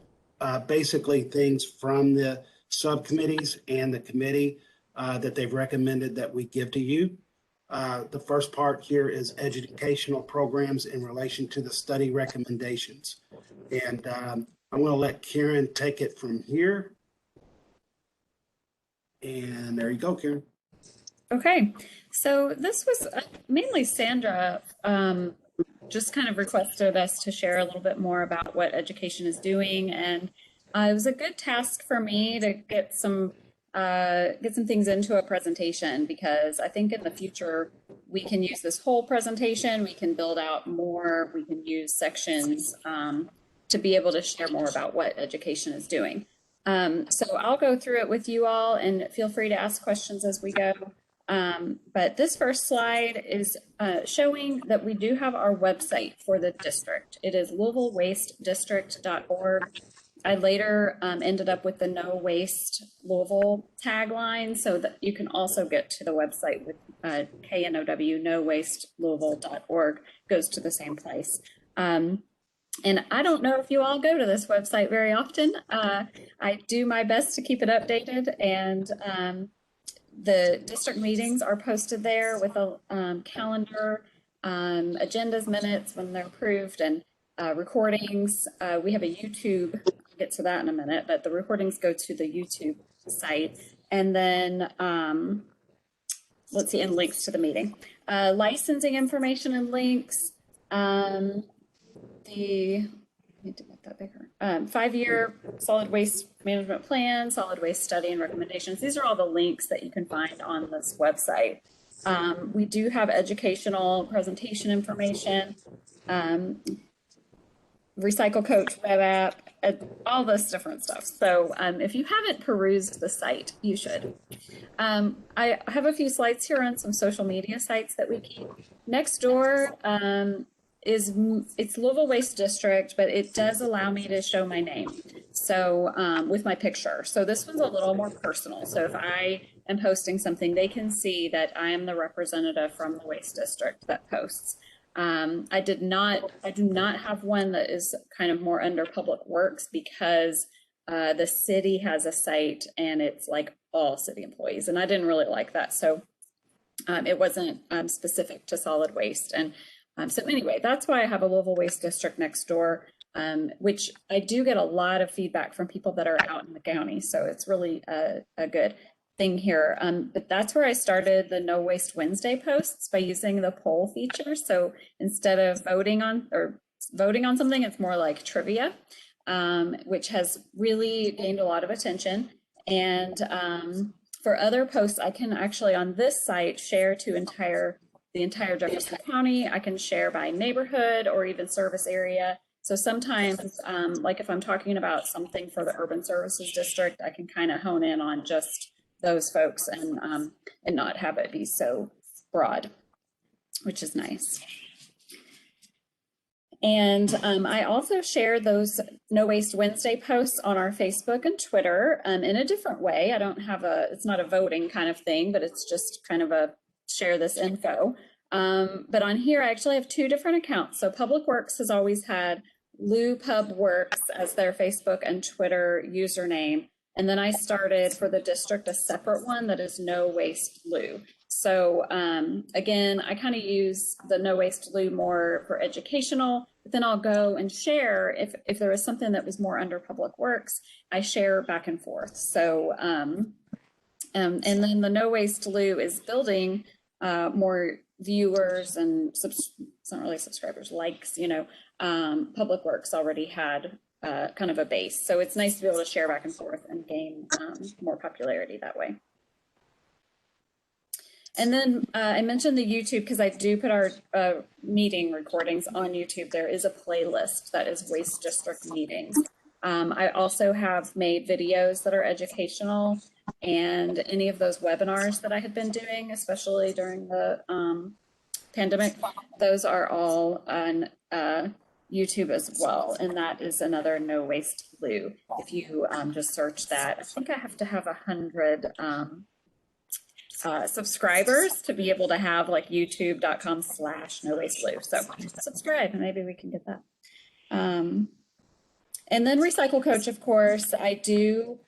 basically things from the subcommittees and the committee that they've recommended that we give to you. The first part here is educational programs in relation to the study recommendations. And I'm going to let Karen take it from here. And there you go, Karen. Okay, so this was mainly Sandra just kind of requested us to share a little bit more about what education is doing, and it was a good task for me to get some things into a presentation, because I think in the future we can use this whole presentation, we can build out more, we can use sections to be able to share more about what education is doing. So I'll go through it with you all, and feel free to ask questions as we go. But this first slide is showing that we do have our website for the district. It is LouisvilleWasteDistrict.org. I later ended up with the No Waste Louisville tagline, so that you can also get to the website with KNOW, NoWasteLouisville.org, goes to the same place. And I don't know if you all go to this website very often. I do my best to keep it updated, and the district meetings are posted there with a calendar, agendas, minutes when they're approved, and recordings. We have a YouTube, I'll get to that in a minute, but the recordings go to the YouTube site. And then, let's see, and links to the meeting. Licensing information and links. I need to make that bigger. 5-year solid waste management plan, solid waste study and recommendations. These are all the links that you can find on this website. We do have educational presentation information, Recycle Coach web app, all this different stuff. So if you haven't perused the site, you should. I have a few slides here on some social media sites that we keep. Nextdoor it's Louisville Waste District, but it does allow me to show my name. So with my picture. So this one's a little more personal. So if I am posting something, they can see that I am the representative from the Waste District that posts. I do not have one that is kind of more under Public Works, because the city has a site and it's like all city employees, and I didn't really like that. So it wasn't specific to solid waste. And so anyway, that's why I have a Louisville Waste District Nextdoor, which I do get a lot of feedback from people that are out in the county. So it's really a good thing here. But that's where I started the No Waste Wednesday posts, by using the poll feature. So instead of voting on something, it's more like trivia, which has really gained a lot of attention. And for other posts, I can actually on this site share to the entire Jefferson County. I can share by neighborhood or even service area. So sometimes, like if I'm talking about something for the Urban Services District, I can kind of hone in on just those folks and not have it be so broad, which is nice. And I also share those No Waste Wednesday posts on our Facebook and Twitter in a different way. I don't have it's not a voting kind of thing, but it's just kind of a share this info. But on here, I actually have 2 different accounts. So Public Works has always had Lou Pub Works as their Facebook and Twitter username. And then I started for the district a separate one that is No Waste Lou. So again, I kind of use the No Waste Lou more for educational, but then I'll go and share if there was something that was more under Public Works, I share back and forth. So and then the No Waste Lou is building more viewers and it's not really subscribers, likes, Public Works already had kind of a base. So it's nice to be able to share back and forth and gain more popularity that way. And then I mentioned the YouTube because I do put our meeting recordings on YouTube. There is a playlist that is Waste District meetings. I also have made videos that are educational, and any of those webinars that I had been doing, especially during the pandemic, those are all on YouTube as well. And that is another No Waste Blue. If you just search that, I think I have to have 100 subscribers to be able to have like youtube.com/NoWasteBlue. So subscribe and maybe we can get that. And then Recycle Coach, of course, I do,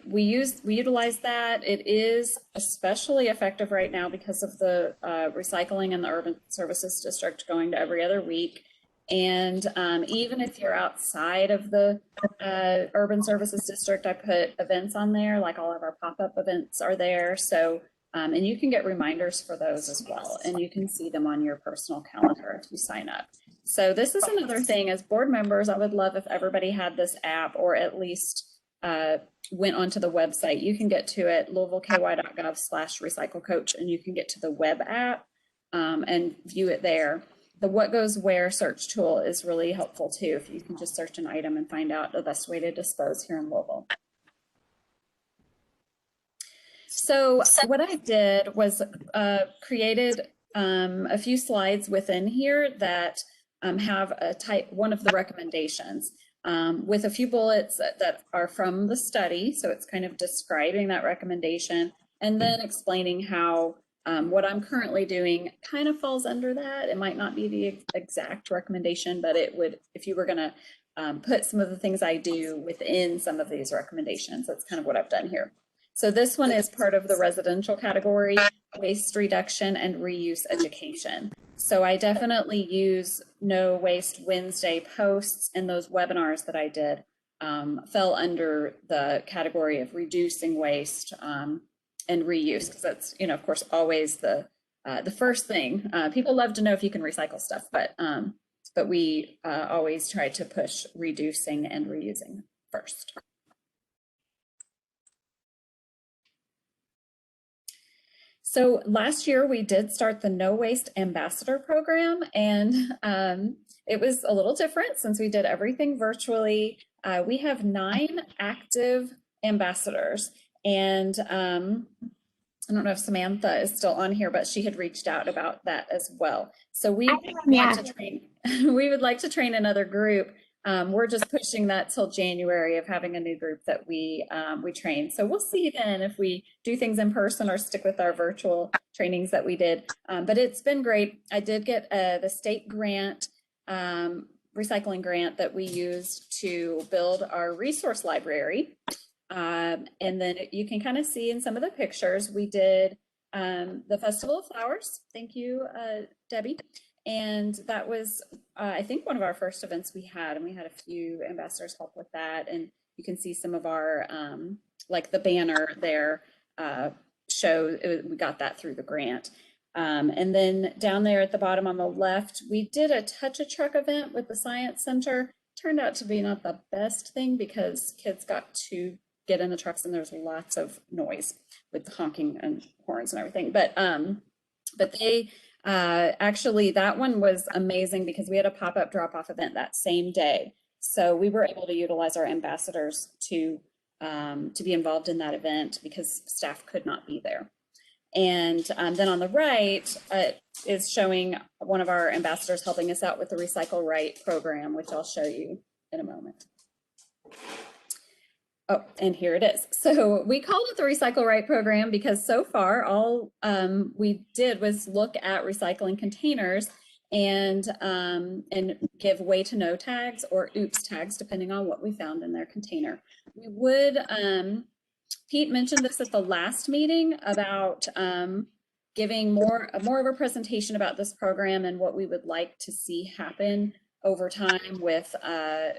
we utilize that. It is especially effective right now because of the recycling in the Urban Services District going to every other week. And even if you're outside of the Urban Services District, I put events on there, like all of our pop-up events are there. So, and you can get reminders for those as well. And you can see them on your personal calendar if you sign up. So this is another thing, as board members, I would love if everybody had this app, or at least went onto the website. You can get to it, louisvilleky.gov/recyclecoach, and you can get to the web app and view it there. The What Goes Where search tool is really helpful too, if you can just search an item and find out the best way to dispose here in Louisville. So what I did was created a few slides within here that have one of the recommendations with a few bullets that are from the study. So it's kind of describing that recommendation and then explaining how what I'm currently doing kind of falls under that. It might not be the exact recommendation, but it would, if you were going to put some of the things I do within some of these recommendations. That's kind of what I've done here. So this one is part of the residential category, waste reduction and reuse education. So I definitely use No Waste Wednesday posts, and those webinars that I did fell under the category of reducing waste and reuse, because that's, of course, always the first thing. People love to know if you can recycle stuff, but we always try to push reducing and reusing first. So last year we did start the No Waste Ambassador Program, and it was a little different since we did everything virtually. We have 9 active ambassadors, and I don't know if Samantha is still on here, but she had reached out about that as well. So we would like to train another group. We're just pushing that till January of having a new group that we train. So we'll see then if we do things in person or stick with our virtual trainings that we did. But it's been great. I did get the state grant, recycling grant that we used to build our resource library. And then you can kind of see in some of the pictures, we did the Festival of Flowers. Thank you, Debbie. And that was, I think, one of our first events we had, and we had a few ambassadors help with that. And you can see some of our, like the banner there we got that through the grant. And then down there at the bottom on the left, we did a Touch-a-Truck event with the Science Center. Turned out to be not the best thing because kids got to get in the trucks and there's lots of noise with the honking and horns and everything. But they, actually, that one was amazing because we had a pop-up drop-off event that same day. So we were able to utilize our ambassadors to be involved in that event because staff could not be there. And then on the right is showing one of our ambassadors helping us out with the Recycle Right program, which I'll show you in a moment. Oh, and here it is. So we called it the Recycle Right program because so far all we did was look at recycling containers and give way to no tags or oops tags, depending on what we found in their container. We would, Pete mentioned this at the last meeting about giving more of a presentation about this program and what we would like to see happen over time with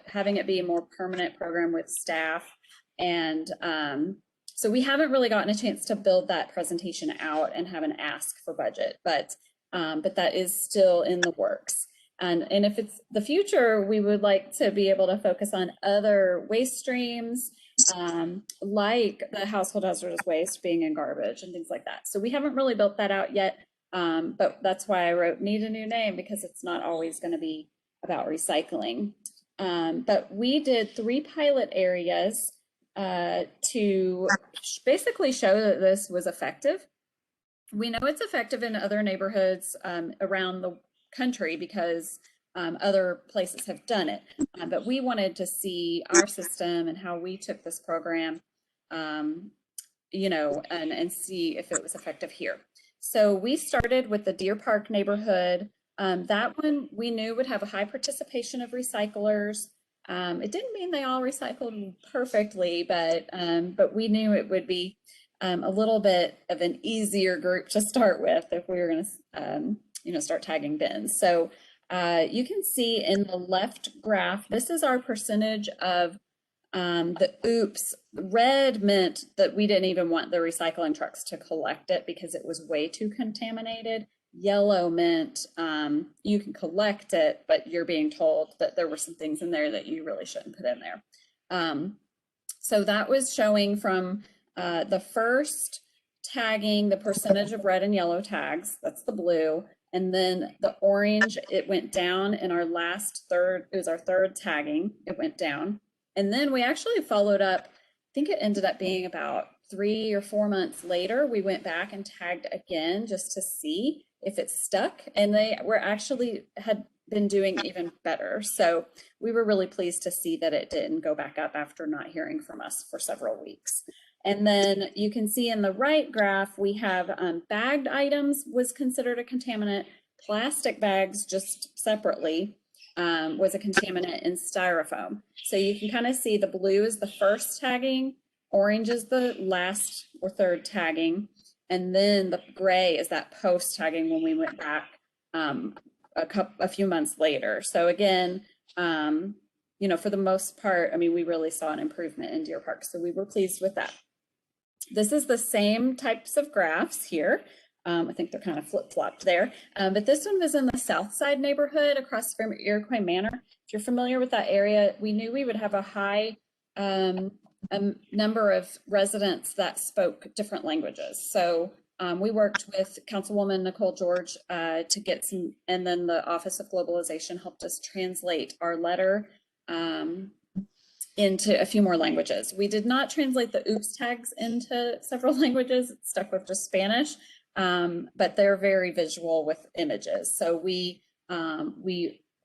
having it be a more permanent program with staff and So we haven't really gotten a chance to build that presentation out and have an ask for budget, but that is still in the works. And if it's the future, we would like to be able to focus on other waste streams, like the household hazardous waste being in garbage and things like that. So we haven't really built that out yet, but that's why I wrote need a new name, because it's not always going to be about recycling. But we did 3 pilot areas to basically show that this was effective. We know it's effective in other neighborhoods around the country because other places have done it. But we wanted to see our system and how we took this program, you know, and see if it was effective here. So we started with the Deer Park neighborhood. That one we knew would have a high participation of recyclers. It didn't mean they all recycled perfectly, but we knew it would be a little bit of an easier group to start with if we were going to, you know, start tagging bins. So you can see in the left graph, this is our percentage of the oops. Red meant that we didn't even want the recycling trucks to collect it because it was way too contaminated. Yellow meant you can collect it, but you're being told that there were some things in there that you really shouldn't put in there. So that was showing from the first tagging, the percentage of red and yellow tags, that's the blue. And then the orange, it went down in our last third, it was our third tagging, it went down. And then we actually followed up, I think it ended up being about 3 or 4 months later, we went back and tagged again just to see if it stuck. And they were actually had been doing even better. So we were really pleased to see that it didn't go back up after not hearing from us for several weeks. And then you can see in the right graph, we have bagged items was considered a contaminant. Plastic bags just separately was a contaminant in styrofoam. So you can kind of see the blue is the first tagging, orange is the last or third tagging, and then the gray is that post tagging when we went back a few months later. So again, you know, for the most part, I mean, we really saw an improvement in Deer Park. So we were pleased with that. This is the same types of graphs here. I think they're kind of flip-flopped there. But this one was in the South Side neighborhood across from Iroquois Manor. If you're familiar with that area, we knew we would have a high number of residents that spoke different languages. So we worked with Councilwoman Nicole George to get some, and then the Office of Globalization helped us translate our letter into a few more languages. We did not translate the oops tags into several languages. It stuck with just Spanish, but they're very visual with images. So we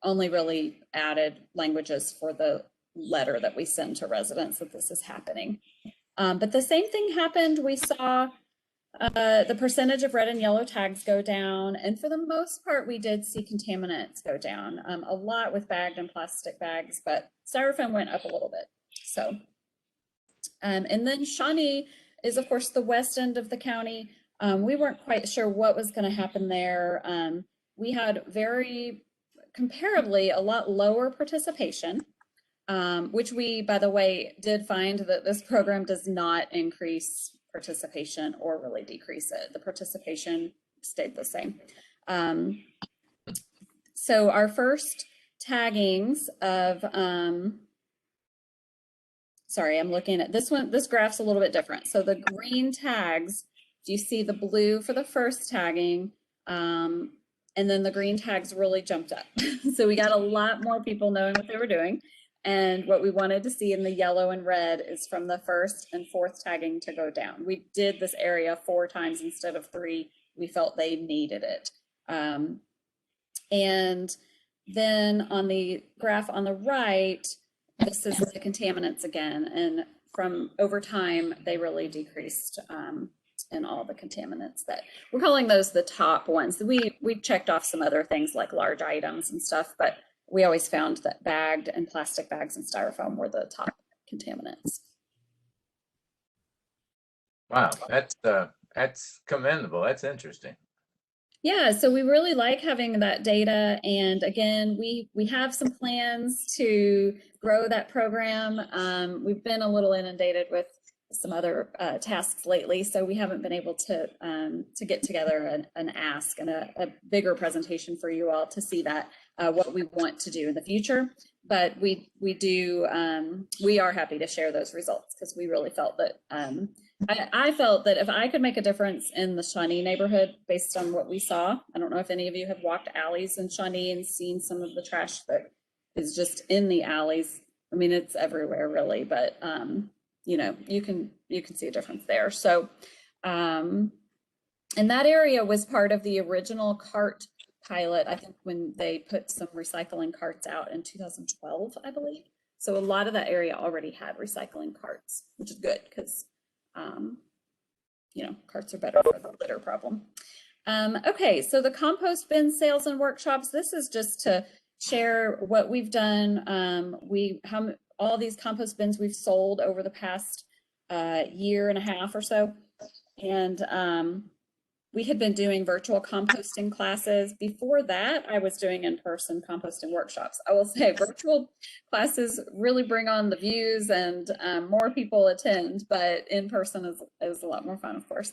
only really added languages for the letter that we send to residents that this is happening. But the same thing happened. We saw the percentage of red and yellow tags go down. And for the most part, we did see contaminants go down a lot with bagged and plastic bags, but styrofoam went up a little bit. So, and then Shawnee is of course the west end of the county. We weren't quite sure what was going to happen there. We had very comparably a lot lower participation, which we, by the way, did find that this program does not increase participation or really decrease it. The participation stayed the same. So our first taggings of, sorry, I'm looking at this one, this graph's a little bit different. So the green tags, do you see the blue for the first tagging? And then the green tags really jumped up. So we got a lot more people knowing what they were doing. And what we wanted to see in the yellow and red is from the first and fourth tagging to go down. We did this area 4 times instead of 3. We felt they needed it. And then on the graph on the right, this is the contaminants again. And from over time, they really decreased in all the contaminants that we're calling those the top ones. We checked off some other things like large items and stuff, but we always found that bagged and plastic bags and styrofoam were the top contaminants. Wow, that's commendable. That's interesting. Yeah, so we really like having that data. And again, we have some plans to grow that program. We've been a little inundated with some other tasks lately, so we haven't been able to get together an ask and a bigger presentation for you all to see that what we want to do in the future. But we are happy to share those results, because we really felt that I felt that if I could make a difference in the Shawnee neighborhood based on what we saw. I don't know if any of you have walked alleys in Shawnee and seen some of the trash that is just in the alleys. I mean, it's everywhere really, but you know, you can see a difference there. So, and that area was part of the original cart pilot, I think, when they put some recycling carts out in 2012, I believe. So a lot of that area already had recycling carts, which is good, because you know, carts are better for the litter problem. Okay, so the compost bin sales and workshops, this is just to share what we've done. All these compost bins we've sold over the past year and a half or so. And we had been doing virtual composting classes. Before that, I was doing in-person composting workshops. I will say virtual classes really bring on the views and more people attend, but in person is a lot more fun, of course.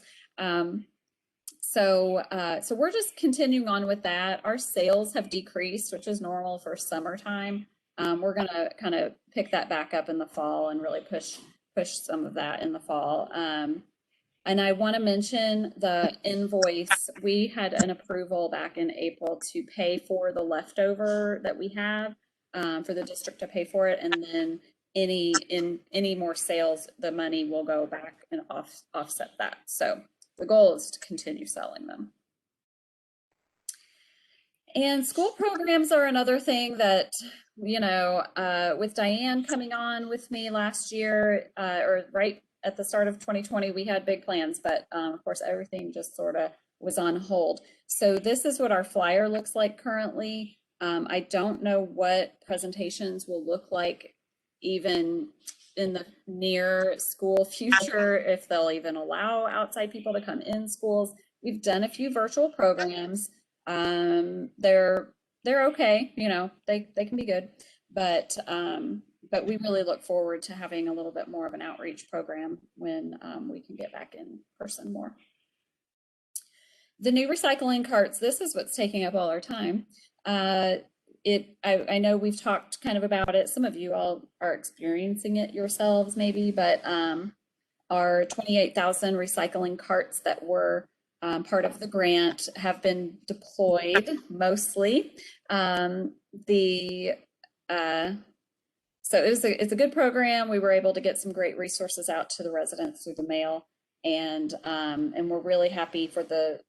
So we're just continuing on with that. Our sales have decreased, which is normal for summertime. We're gonna kind of pick that back up in the fall and really push some of that in the fall. And I want to mention the invoice. We had an approval back in April to pay for the leftover that we have, for the district to pay for it, and then any more sales, the money will go back and offset that. So the goal is to continue selling them. And school programs are another thing that, you know, with Diane coming on with me last year, or right at the start of 2020, we had big plans, but of course, everything just sort of was on hold. So this is what our flyer looks like currently. I don't know what presentations will look like even in the near school future, if they'll even allow outside people to come in schools. We've done a few virtual programs. They're okay, you know, they can be good, but we really look forward to having a little bit more of an outreach program when we can get back in person more. The new recycling carts, this is what's taking up all our time. I know we've talked kind of about it. Some of you all are experiencing it yourselves maybe, but our 28,000 recycling carts that were part of the grant have been deployed mostly. So it's a good program. We were able to get some great resources out to the residents through the mail, and we're really happy for the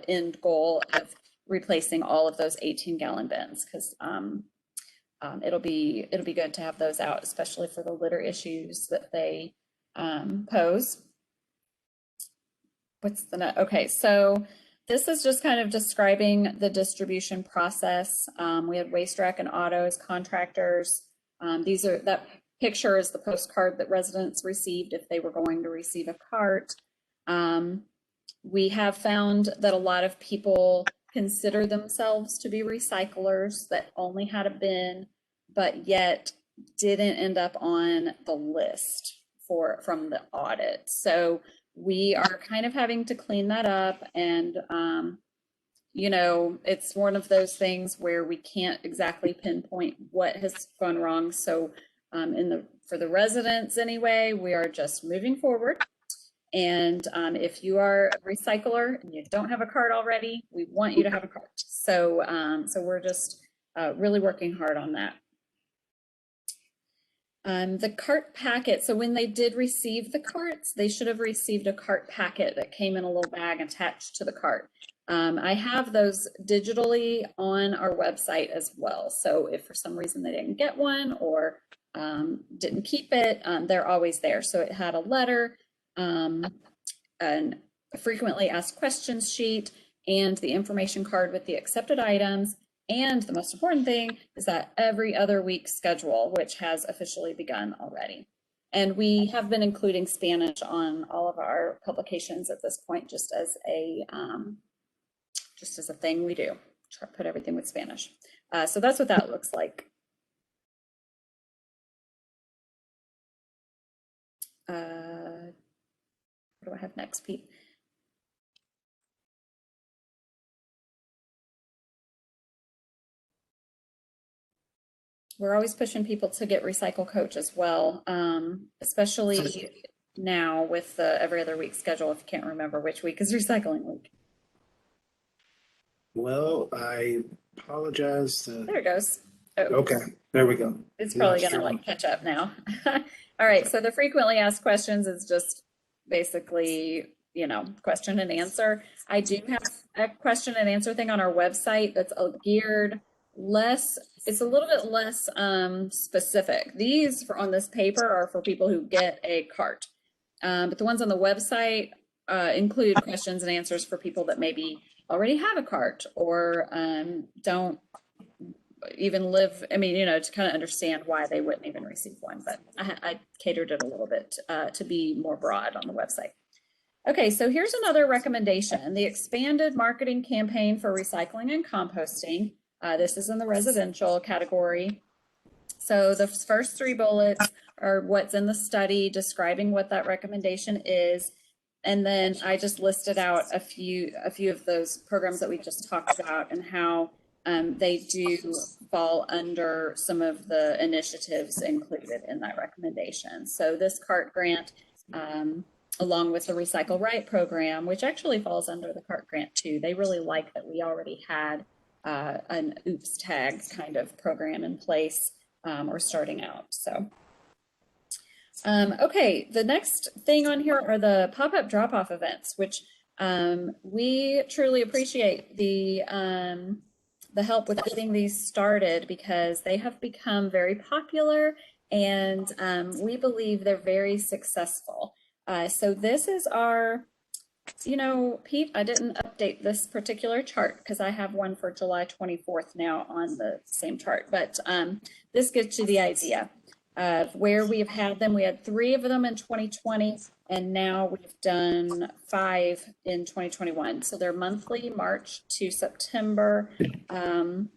end goal of replacing all of those 18-gallon bins, because it'll be good to have those out, especially for the litter issues that they pose. Okay, so this is just kind of describing the distribution process. We had Waste Rack and Autos contractors. That picture is the postcard that residents received if they were going to receive a cart. We have found that a lot of people consider themselves to be recyclers that only had a bin, but yet didn't end up on the list from the audit. So we are kind of having to clean that up, and you know, it's one of those things where we can't exactly pinpoint what has gone wrong. So for the residents anyway, we are just moving forward. And if you are a recycler and you don't have a cart already, we want you to have a cart. So we're just really working hard on that. The cart packet, so when they did receive the carts, they should have received a cart packet that came in a little bag attached to the cart. I have those digitally on our website as well. So if for some reason they didn't get one or didn't keep it, they're always there. So it had a letter, and a frequently asked questions sheet, and the information card with the accepted items. And the most important thing is that every other week schedule, which has officially begun already. And we have been including Spanish on all of our publications at this point, just as a thing we do. Try to put everything with Spanish. So that's what that looks like. What do I have next, Pete? We're always pushing people to get Recycle Coach as well, especially now with the every other week schedule. If you can't remember which week is recycling week. Well, I apologize. There it goes. Oh, Okay, there we go. it's Not probably gonna sure. like catch up now. All right, so the frequently asked questions is just basically, you know, question and answer. I do have a question and answer thing on our website that's geared less, it's a little bit less specific. These for on this paper are for people who get a cart. But the ones on the website include questions and answers for people that maybe already have a cart or don't even live, I mean, you know, to kind of understand why they wouldn't even receive one. But I catered it a little bit to be more broad on the website. Okay, so here's another recommendation. The expanded marketing campaign for recycling and composting. This is in the residential category. So the first 3 bullets are what's in the study describing what that recommendation is. And then I just listed out a few of those programs that we just talked about and how they do fall under some of the initiatives included in that recommendation. So this CART grant, along with the Recycle Right program, which actually falls under the CART grant too. They really like that we already had an OOPS tag kind of program in place or starting out. So, okay, the next thing on here are the pop-up drop-off events, which we truly appreciate the help with getting these started because they have become very popular and we believe they're very successful. So this is our, you know, Pete, I didn't update this particular chart because I have one for July 24th now on the same chart, but this gives you the idea of where we've had them. We had 3 of them in 2020, and now we've done 5 in 2021. So they're monthly, March to September. The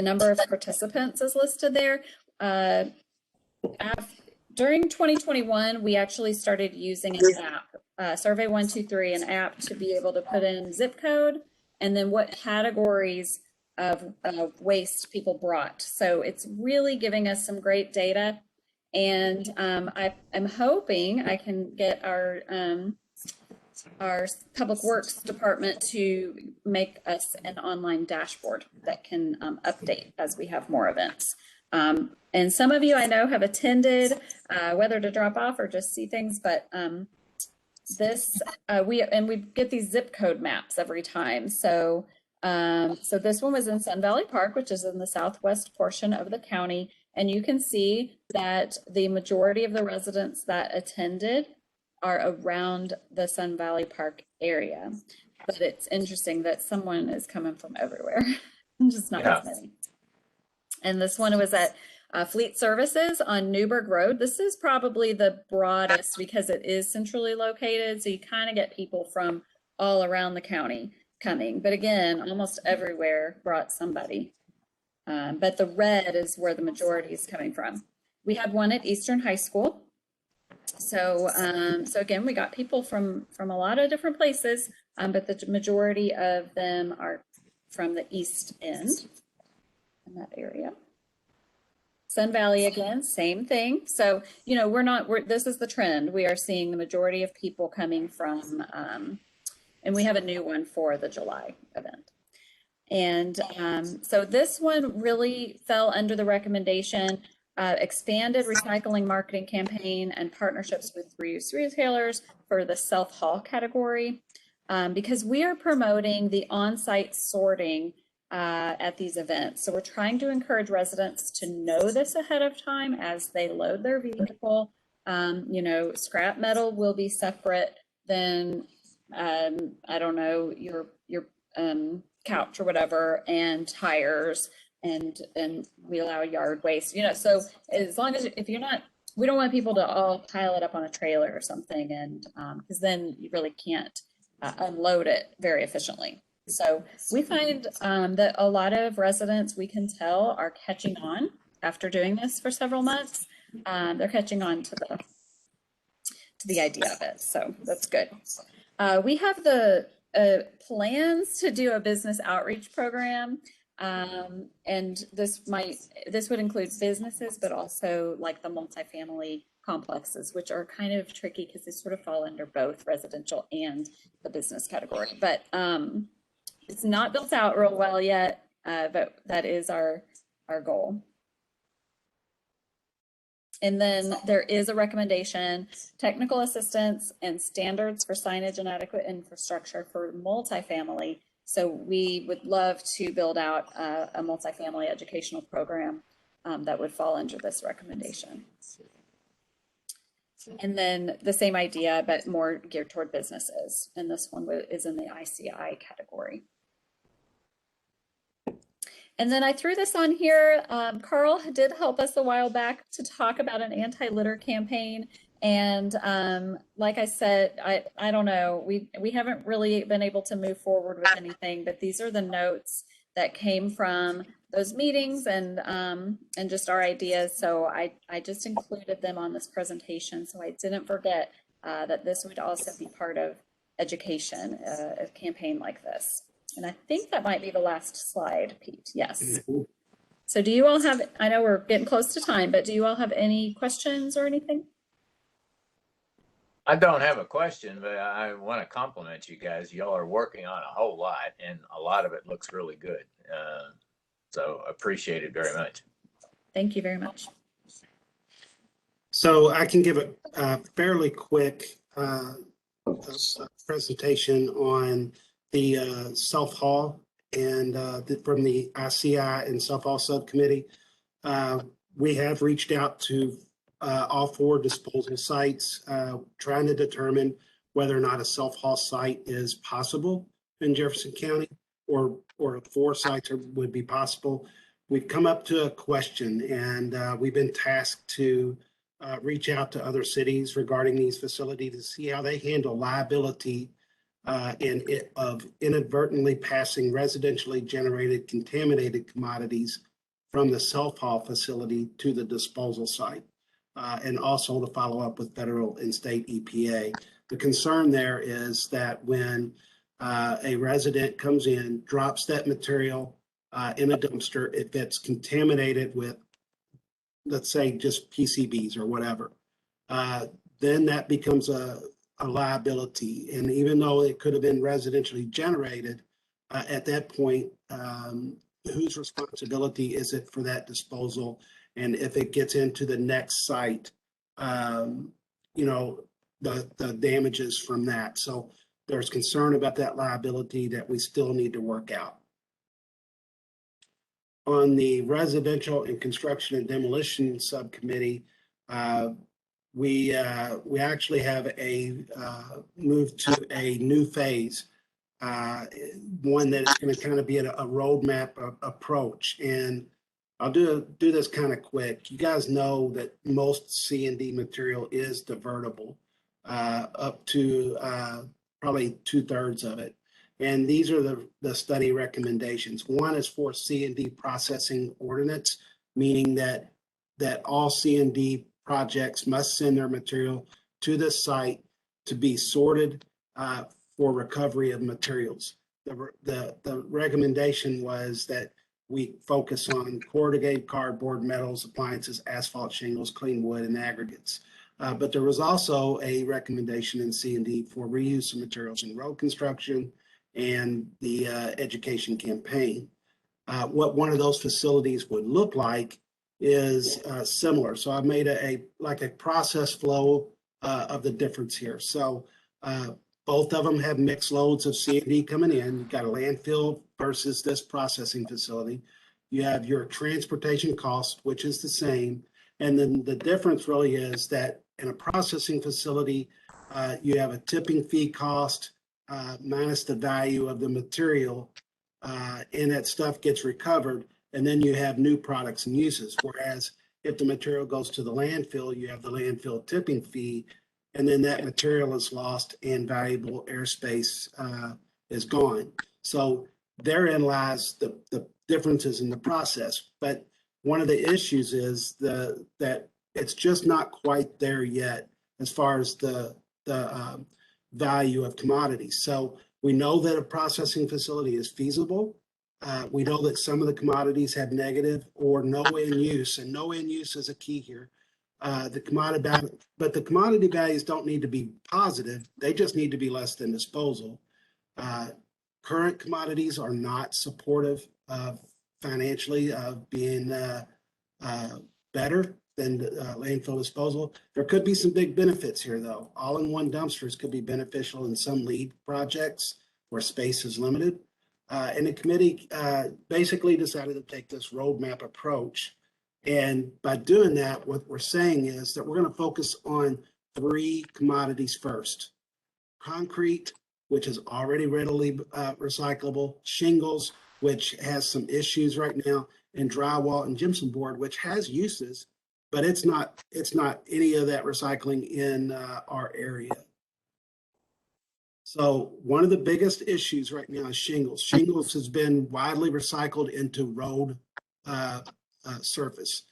number of participants is listed there. During 2021, we actually started using an app, Survey 123, an app to be able to put in zip code and then what categories of waste people brought. So it's really giving us some great data. And I'm hoping I can get our Public Works Department to make us an online dashboard that can update as we have more events. And some of you I know have attended, whether to drop off or just see things, but we get these zip code maps every time. So this one was in Sun Valley Park, which is in the southwest portion of the county. And you can see that the majority of the residents that attended are around the Sun Valley Park area. But it's interesting that someone is coming from everywhere, just not as many. And this one was at Fleet Services on Newburgh Road. This is probably the broadest because it is centrally located. So you kind of get people from all around the county coming. But again, almost everywhere brought somebody. But the red is where the majority is coming from. We had one at Eastern High School. So again, we got people from a lot of different places, but the majority of them are from the East End in that area. Sun Valley, again, same thing. So, you know, this is the trend. We are seeing the majority of people coming from, and we have a new one for the July event. And so this one really fell under the recommendation, expanded recycling marketing campaign and partnerships with reuse retailers for the self-haul category, because we are promoting the on-site sorting at these events. So we're trying to encourage residents to know this ahead of time as they load their vehicle. You know, scrap metal will be separate than, I don't know, your couch or whatever, and tires, and we allow yard waste, you know. So as long as, if you're not, we don't want people to all pile it up on a trailer or something, and because then you really can't unload it very efficiently. So we find that a lot of residents, we can tell, are catching on after doing this for several months. They're catching on to the idea of it. So that's good. We have the plans to do a business outreach program. And this would include businesses, but also like the multifamily complexes, which are kind of tricky because they sort of fall under both residential and the business category. But it's not built out real well yet, but that is our goal. And then there is a recommendation, technical assistance and standards for signage and adequate infrastructure for multifamily. So we would love to build out a multifamily educational program that would fall under this recommendation. And then the same idea, but more geared toward businesses. And this one is in the ICI category. And then I threw this on here. Carl did help us a while back to talk about an anti-litter campaign. And like I said, I don't know, we haven't really been able to move forward with anything, but these are the notes that came from those meetings and just our ideas. So I just included them on this presentation. So I didn't forget that this would also be part of education, a campaign like this. And I think that might be the last slide, Pete. Yes. So do you all have, I know we're getting close to time, but do you all have any questions or anything? I don't have a question, but I want to compliment you guys. Y'all are working on a whole lot, and a lot of it looks really good. So appreciate it very much. Thank you very much. So I can give a fairly quick presentation on the self-haul and from the ICI and self-haul subcommittee. We have reached out to all 4 disposal sites, trying to determine whether or not a self-haul site is possible in Jefferson County, or 4 sites would be possible. We've come up to a question, and we've been tasked to reach out to other cities regarding these facilities to see how they handle liability of inadvertently passing residentially generated contaminated commodities from the self-haul facility to the disposal site. And also to follow up with federal and state EPA. The concern there is that when a resident comes in, drops that material in a dumpster, if it's contaminated with, let's say, just PCBs or whatever, then that becomes a liability. And even though it could have been residentially generated, at that point, whose responsibility is it for that disposal? And if it gets into the next site, you know, the damages from that. So there's concern about that liability that we still need to work out. On the residential and construction and demolition subcommittee, we actually have a move to a new phase, one that's going to kind of be a roadmap approach. And I'll do this kind of quick. You guys know that most C&D material is divertible, up to probably 2/3 of it. And these are the study recommendations. One is for C&D processing ordinance, meaning that all C&D projects must send their material to the site to be sorted for recovery of materials. The recommendation was that we focus on corrugated cardboard, metals, appliances, asphalt, shingles, clean wood, and aggregates. But there was also a recommendation in C&D for reuse of materials in road construction and the education campaign. What one of those facilities would look like is similar. So I made a process flow of the difference here. So both of them have mixed loads of C&D coming in. You've got a landfill versus this processing facility. You have your transportation cost, which is the same. And then the difference really is that in a processing facility, you have a tipping fee cost minus the value of the material, and that stuff gets recovered. And then you have new products and uses. Whereas if the material goes to the landfill, you have the landfill tipping fee, and then that material is lost and valuable airspace is gone. So therein lies the differences in the process. But one of the issues is that it's just not quite there yet as far as the value of commodities. So we know that a processing facility is feasible. We know that some of the commodities have negative or no end use, and no end use is a key here. But the commodity values don't need to be positive. They just need to be less than disposal. Current commodities are not supportive financially of being better than landfill disposal. There could be some big benefits here, though. All-in-one dumpsters could be beneficial in some lead projects where space is limited. And the committee basically decided to take this roadmap approach. And by doing that, what we're saying is that we're going to focus on 3 commodities first. Concrete, which is already readily recyclable, shingles, which has some issues right now, and drywall and gypsum board, which has uses, but it's not any of that recycling in our area. So one of the biggest issues right now is shingles. Shingles has been widely recycled into road surface.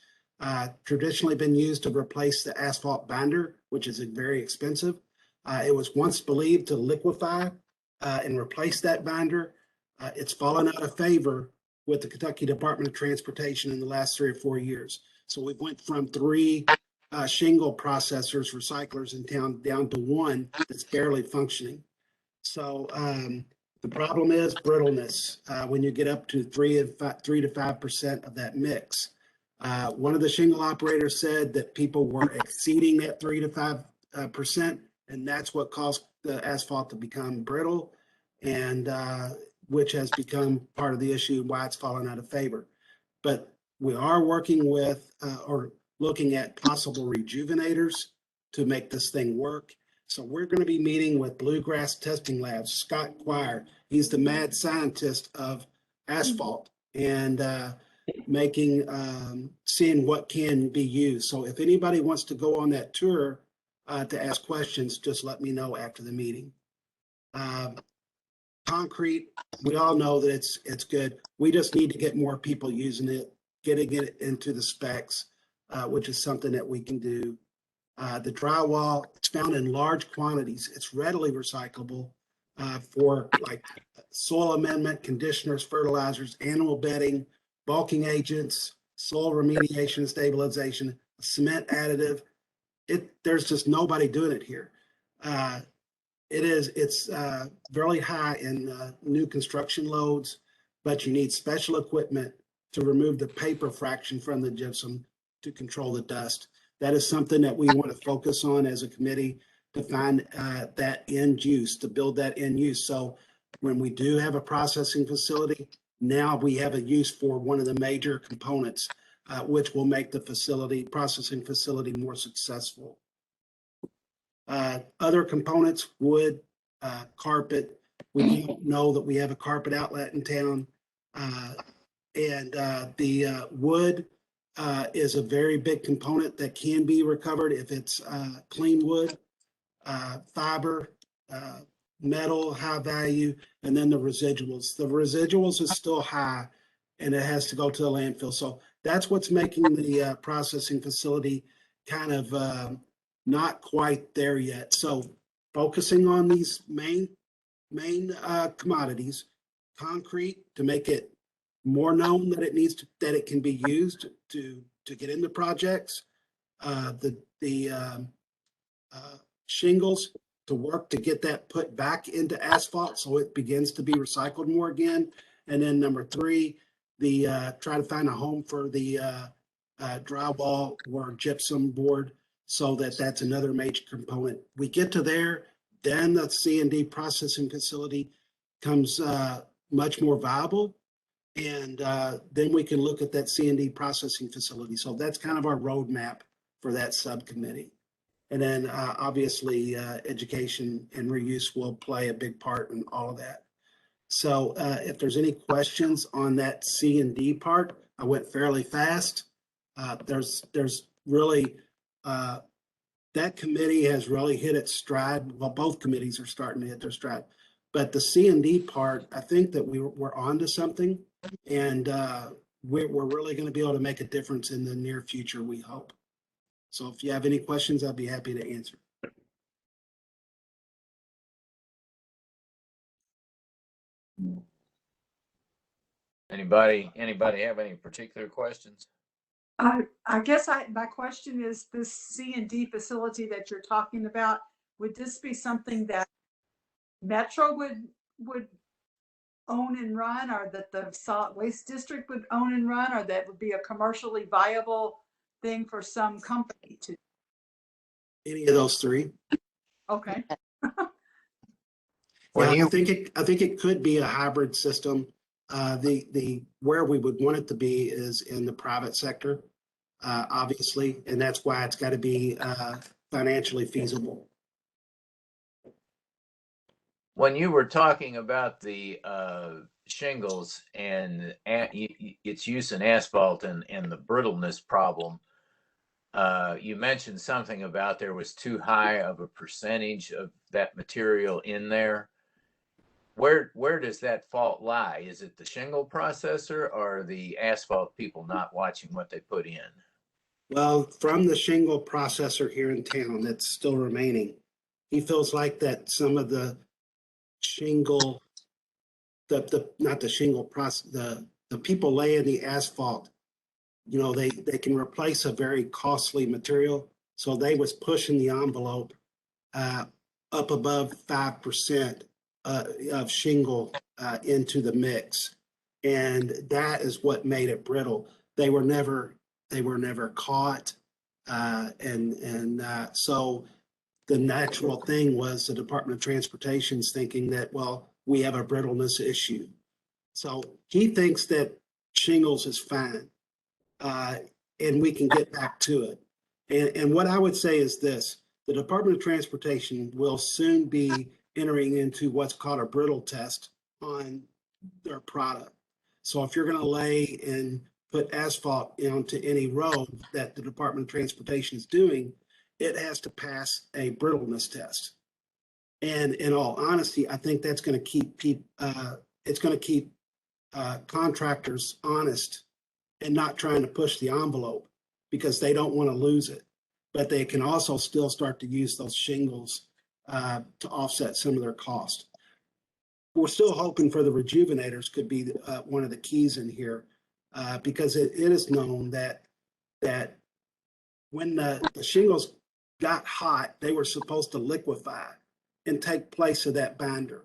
Traditionally been used to replace the asphalt binder, which is very expensive. It was once believed to liquefy and replace that binder. It's fallen out of favor with the Kentucky Department of Transportation in the last 3 or 4 years. So we went from 3 shingle processors, recyclers in town down to 1 that's barely functioning. So the problem is brittleness when you get up to 3 to 5% of that mix. One of the shingle operators said that people were exceeding that 3 to 5%, and that's what caused the asphalt to become brittle, and which has become part of the issue why it's fallen out of favor. But we are working with or looking at possible rejuvenators to make this thing work. So we're going to be meeting with Bluegrass Testing Labs, Scott Quire. He's the mad scientist of asphalt, and seeing what can be used. So if anybody wants to go on that tour to ask questions, just let me know after the meeting. Concrete, we all know that it's good. We just need to get more people using it, getting it into the specs, which is something that we can do. The drywall, it's found in large quantities. It's readily recyclable for like soil amendment, conditioners, fertilizers, animal bedding, bulking agents, soil remediation and stabilization, cement additive. There's just nobody doing it here. It's very high in new construction loads, but you need special equipment to remove the paper fraction from the gypsum to control the dust. That is something that we want to focus on as a committee to find that end use, to build that end use. So when we do have a processing facility, now we have a use for one of the major components, which will make the processing facility more successful. Other components, wood, carpet. We don't know that we have a carpet outlet in town. And the wood is a very big component that can be recovered if it's clean wood, fiber, metal, high value, and then the residuals. The residuals is still high, and it has to go to the landfill. So that's what's making the processing facility kind of not quite there yet. So focusing on these main commodities, concrete, to make it more known that it can be used to get into projects, the shingles, to work to get that put back into asphalt so it begins to be recycled more again. And then number 3, try to find a home for the drywall or gypsum board, so that's another major component. We get to there, then the C&D processing facility comes much more viable, and then we can look at that C&D processing facility. So that's kind of our roadmap for that subcommittee. And then obviously education and reuse will play a big part in all of that. So if there's any questions on that C&D part, I went fairly fast. There's really, that committee has really hit its stride. Well, both committees are starting to hit their stride. But the C&D part, I think that we're onto something, and we're really going to be able to make a difference in the near future, we hope. So if you have any questions, I'll be happy to answer. Anybody have any particular questions? I guess my question is this C&D facility that you're talking about, would this be something that Metro would own and run, or that the solid waste district would own and run, or that would be a commercially viable thing for some company to? Any of those three. Okay. Yeah, I think it could be a hybrid system. The where we would want it to be is in the private sector, obviously, and that's why it's got to be financially feasible. When you were talking about the shingles and its use in asphalt and the brittleness problem, you mentioned something about there was too high of a percentage of that material in there. Where does that fault lie? Is it the shingle processor or the asphalt people not watching what they put in? Well, from the shingle processor here in town that's still remaining, he feels like that some of the shingle, not the shingle process, the people laying the asphalt, you know, they can replace a very costly material. So they was pushing the envelope up above 5% of shingle into the mix, and that is what made it brittle. They were never caught, so the natural thing was the Department of Transportation's thinking that, well, we have a brittleness issue. So he thinks that shingles is fine, and we can get back to it. And what I would say is this: the Department of Transportation will soon be entering into what's called a brittle test on their product. So if you're going to lay and put asphalt onto any road that the Department of Transportation is doing, it has to pass a brittleness test. And in all honesty, I think that's going to keep contractors honest and not trying to push the envelope, because they don't want to lose it. But they can also still start to use those shingles to offset some of their cost. We're still hoping for the rejuvenators could be one of the keys in here, because it is known that when the shingles got hot, they were supposed to liquefy and take place of that binder,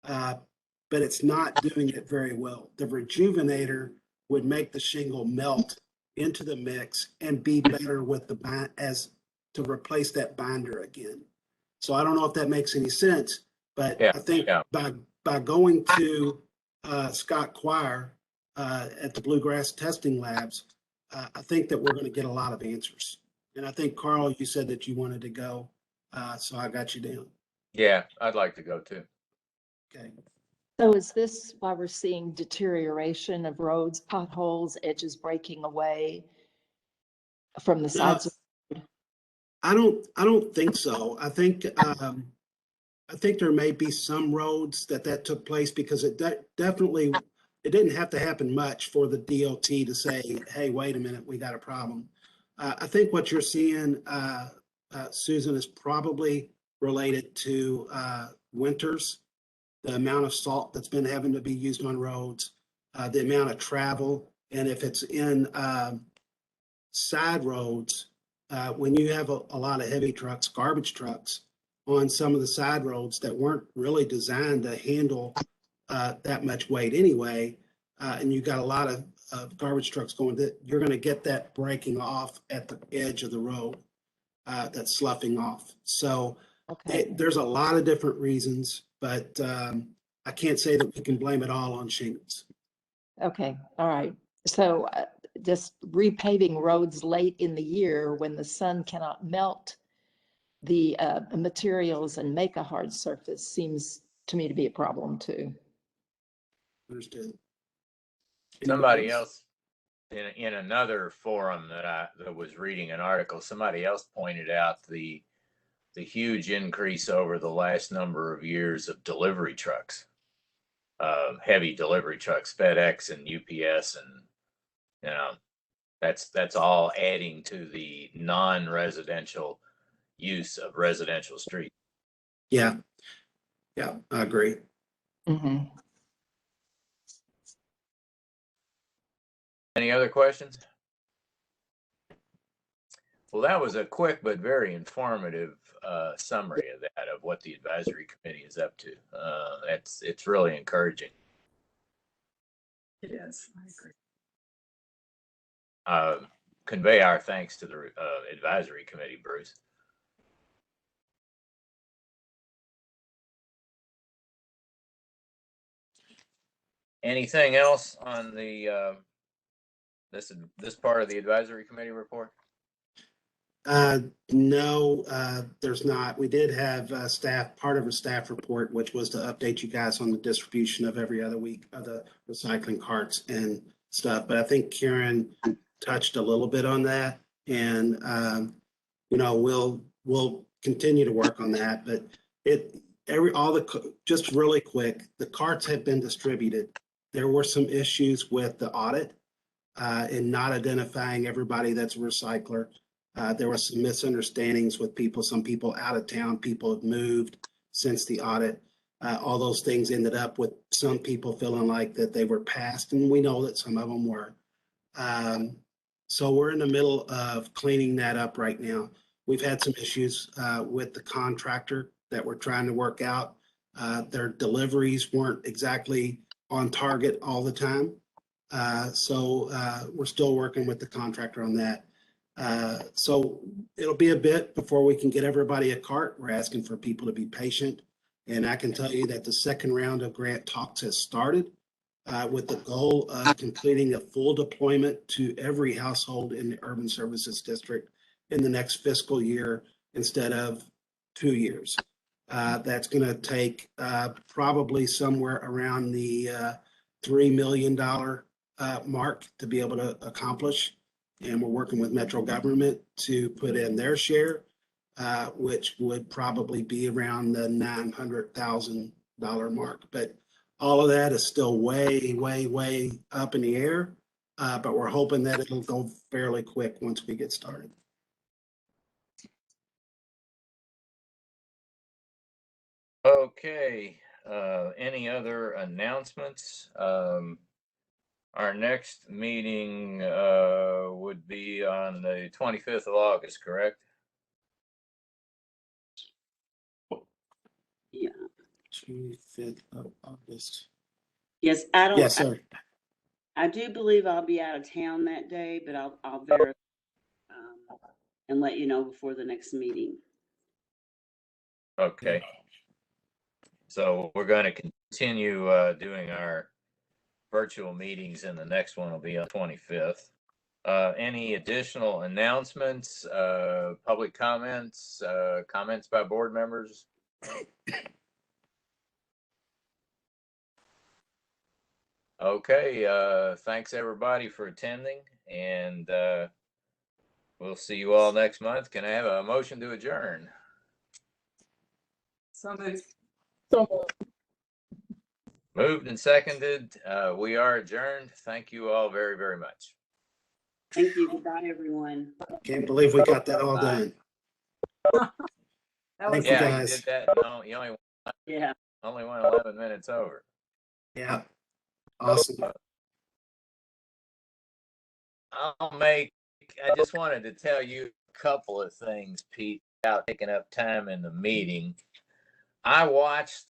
but it's not doing it very well. The rejuvenator would make the shingle melt into the mix and be better with the as to replace that binder again. So I don't know if that makes any sense, but I think by going to Scott Quire at the Bluegrass Testing Labs, I think that we're going to get a lot of answers. And I think, Carl, you said that you wanted to go, so I got you down. Yeah, I'd like to go too. Okay. So is this why we're seeing deterioration of roads, potholes, edges breaking away from the sides? I don't think so. I think there may be some roads that took place, because it definitely, it didn't have to happen much for the DOT to say, hey, wait a minute, we got a problem. I think what you're seeing, Susan, is probably related to winters, the amount of salt that's been having to be used on roads, the amount of travel. And if it's in side roads, when you have a lot of heavy trucks, garbage trucks on some of the side roads that weren't really designed to handle that much weight anyway, and you got a lot of garbage trucks going, you're going to get that breaking off at the edge of the road, that's sloughing off. So there's a lot of different reasons, but I can't say that we can blame it all on shingles. Okay, all right. So just repaving roads late in the year when the sun cannot melt the materials and make a hard surface seems to me to be a problem too. Understood. Somebody else in another forum that was reading an article, somebody else pointed out the huge increase over the last number of years of delivery trucks, heavy delivery trucks, FedEx and UPS, and you know, that's all adding to the non-residential use of residential streets. Yeah, I agree. Mm-hmm. Any other questions? Well, that was a quick but very informative summary of that, of what the advisory committee is up to. It's really encouraging. It is, I agree. Convey our thanks to the advisory committee, Bruce. Anything else on the this part of the advisory committee report? No, there's not. We did have part of a staff report, which was to update you guys on the distribution of every other week of the recycling carts and stuff. But I think Karen touched a little bit on that, and we'll continue to work on that. But just really quick, the carts have been distributed. There were some issues with the audit in not identifying everybody that's a recycler. There were some misunderstandings with people, some people out of town, people have moved since the audit. All those things ended up with some people feeling like that they were passed, and we know that some of them were. So we're in the middle of cleaning that up right now. We've had some issues with the contractor that we're trying to work out. Their deliveries weren't exactly on target all the time. So we're still working with the contractor on that. So it'll be a bit before we can get everybody a cart. We're asking for people to be patient. And I can tell you that the second round of grant talks has started with the goal of completing a full deployment to every household in the Urban Services District in the next fiscal year instead of 2 years. That's going to take probably somewhere around the $3 million mark to be able to accomplish. And we're working with Metro government to put in their share, which would probably be around the $900,000 mark. But all of that is still way, way, way up in the air. But we're hoping that it'll go fairly quick once we get started. Okay. Any other announcements? Our next meeting would be on the 25th of August, correct? Yeah. 25th of August. Yes, I don't. Yes, sir. I do believe I'll be out of town that day, but I'll verify and let you know before the next meeting. Okay. So we're going to continue doing our virtual meetings, and the next one will be on 25th. Any additional announcements, public comments, comments by board members? Okay, thanks everybody for attending, and we'll see you all next month. Can I have a motion to adjourn? So moved. Moved and seconded. We are adjourned. Thank you all very, very much. Thank you. Goodbye, everyone. Can't believe we got that all done. Thank you, Yeah, guys. you did that. You only went 11 minutes over. Yeah. Awesome. I just wanted to tell you a couple of things, Pete, without taking up time in the meeting. I watched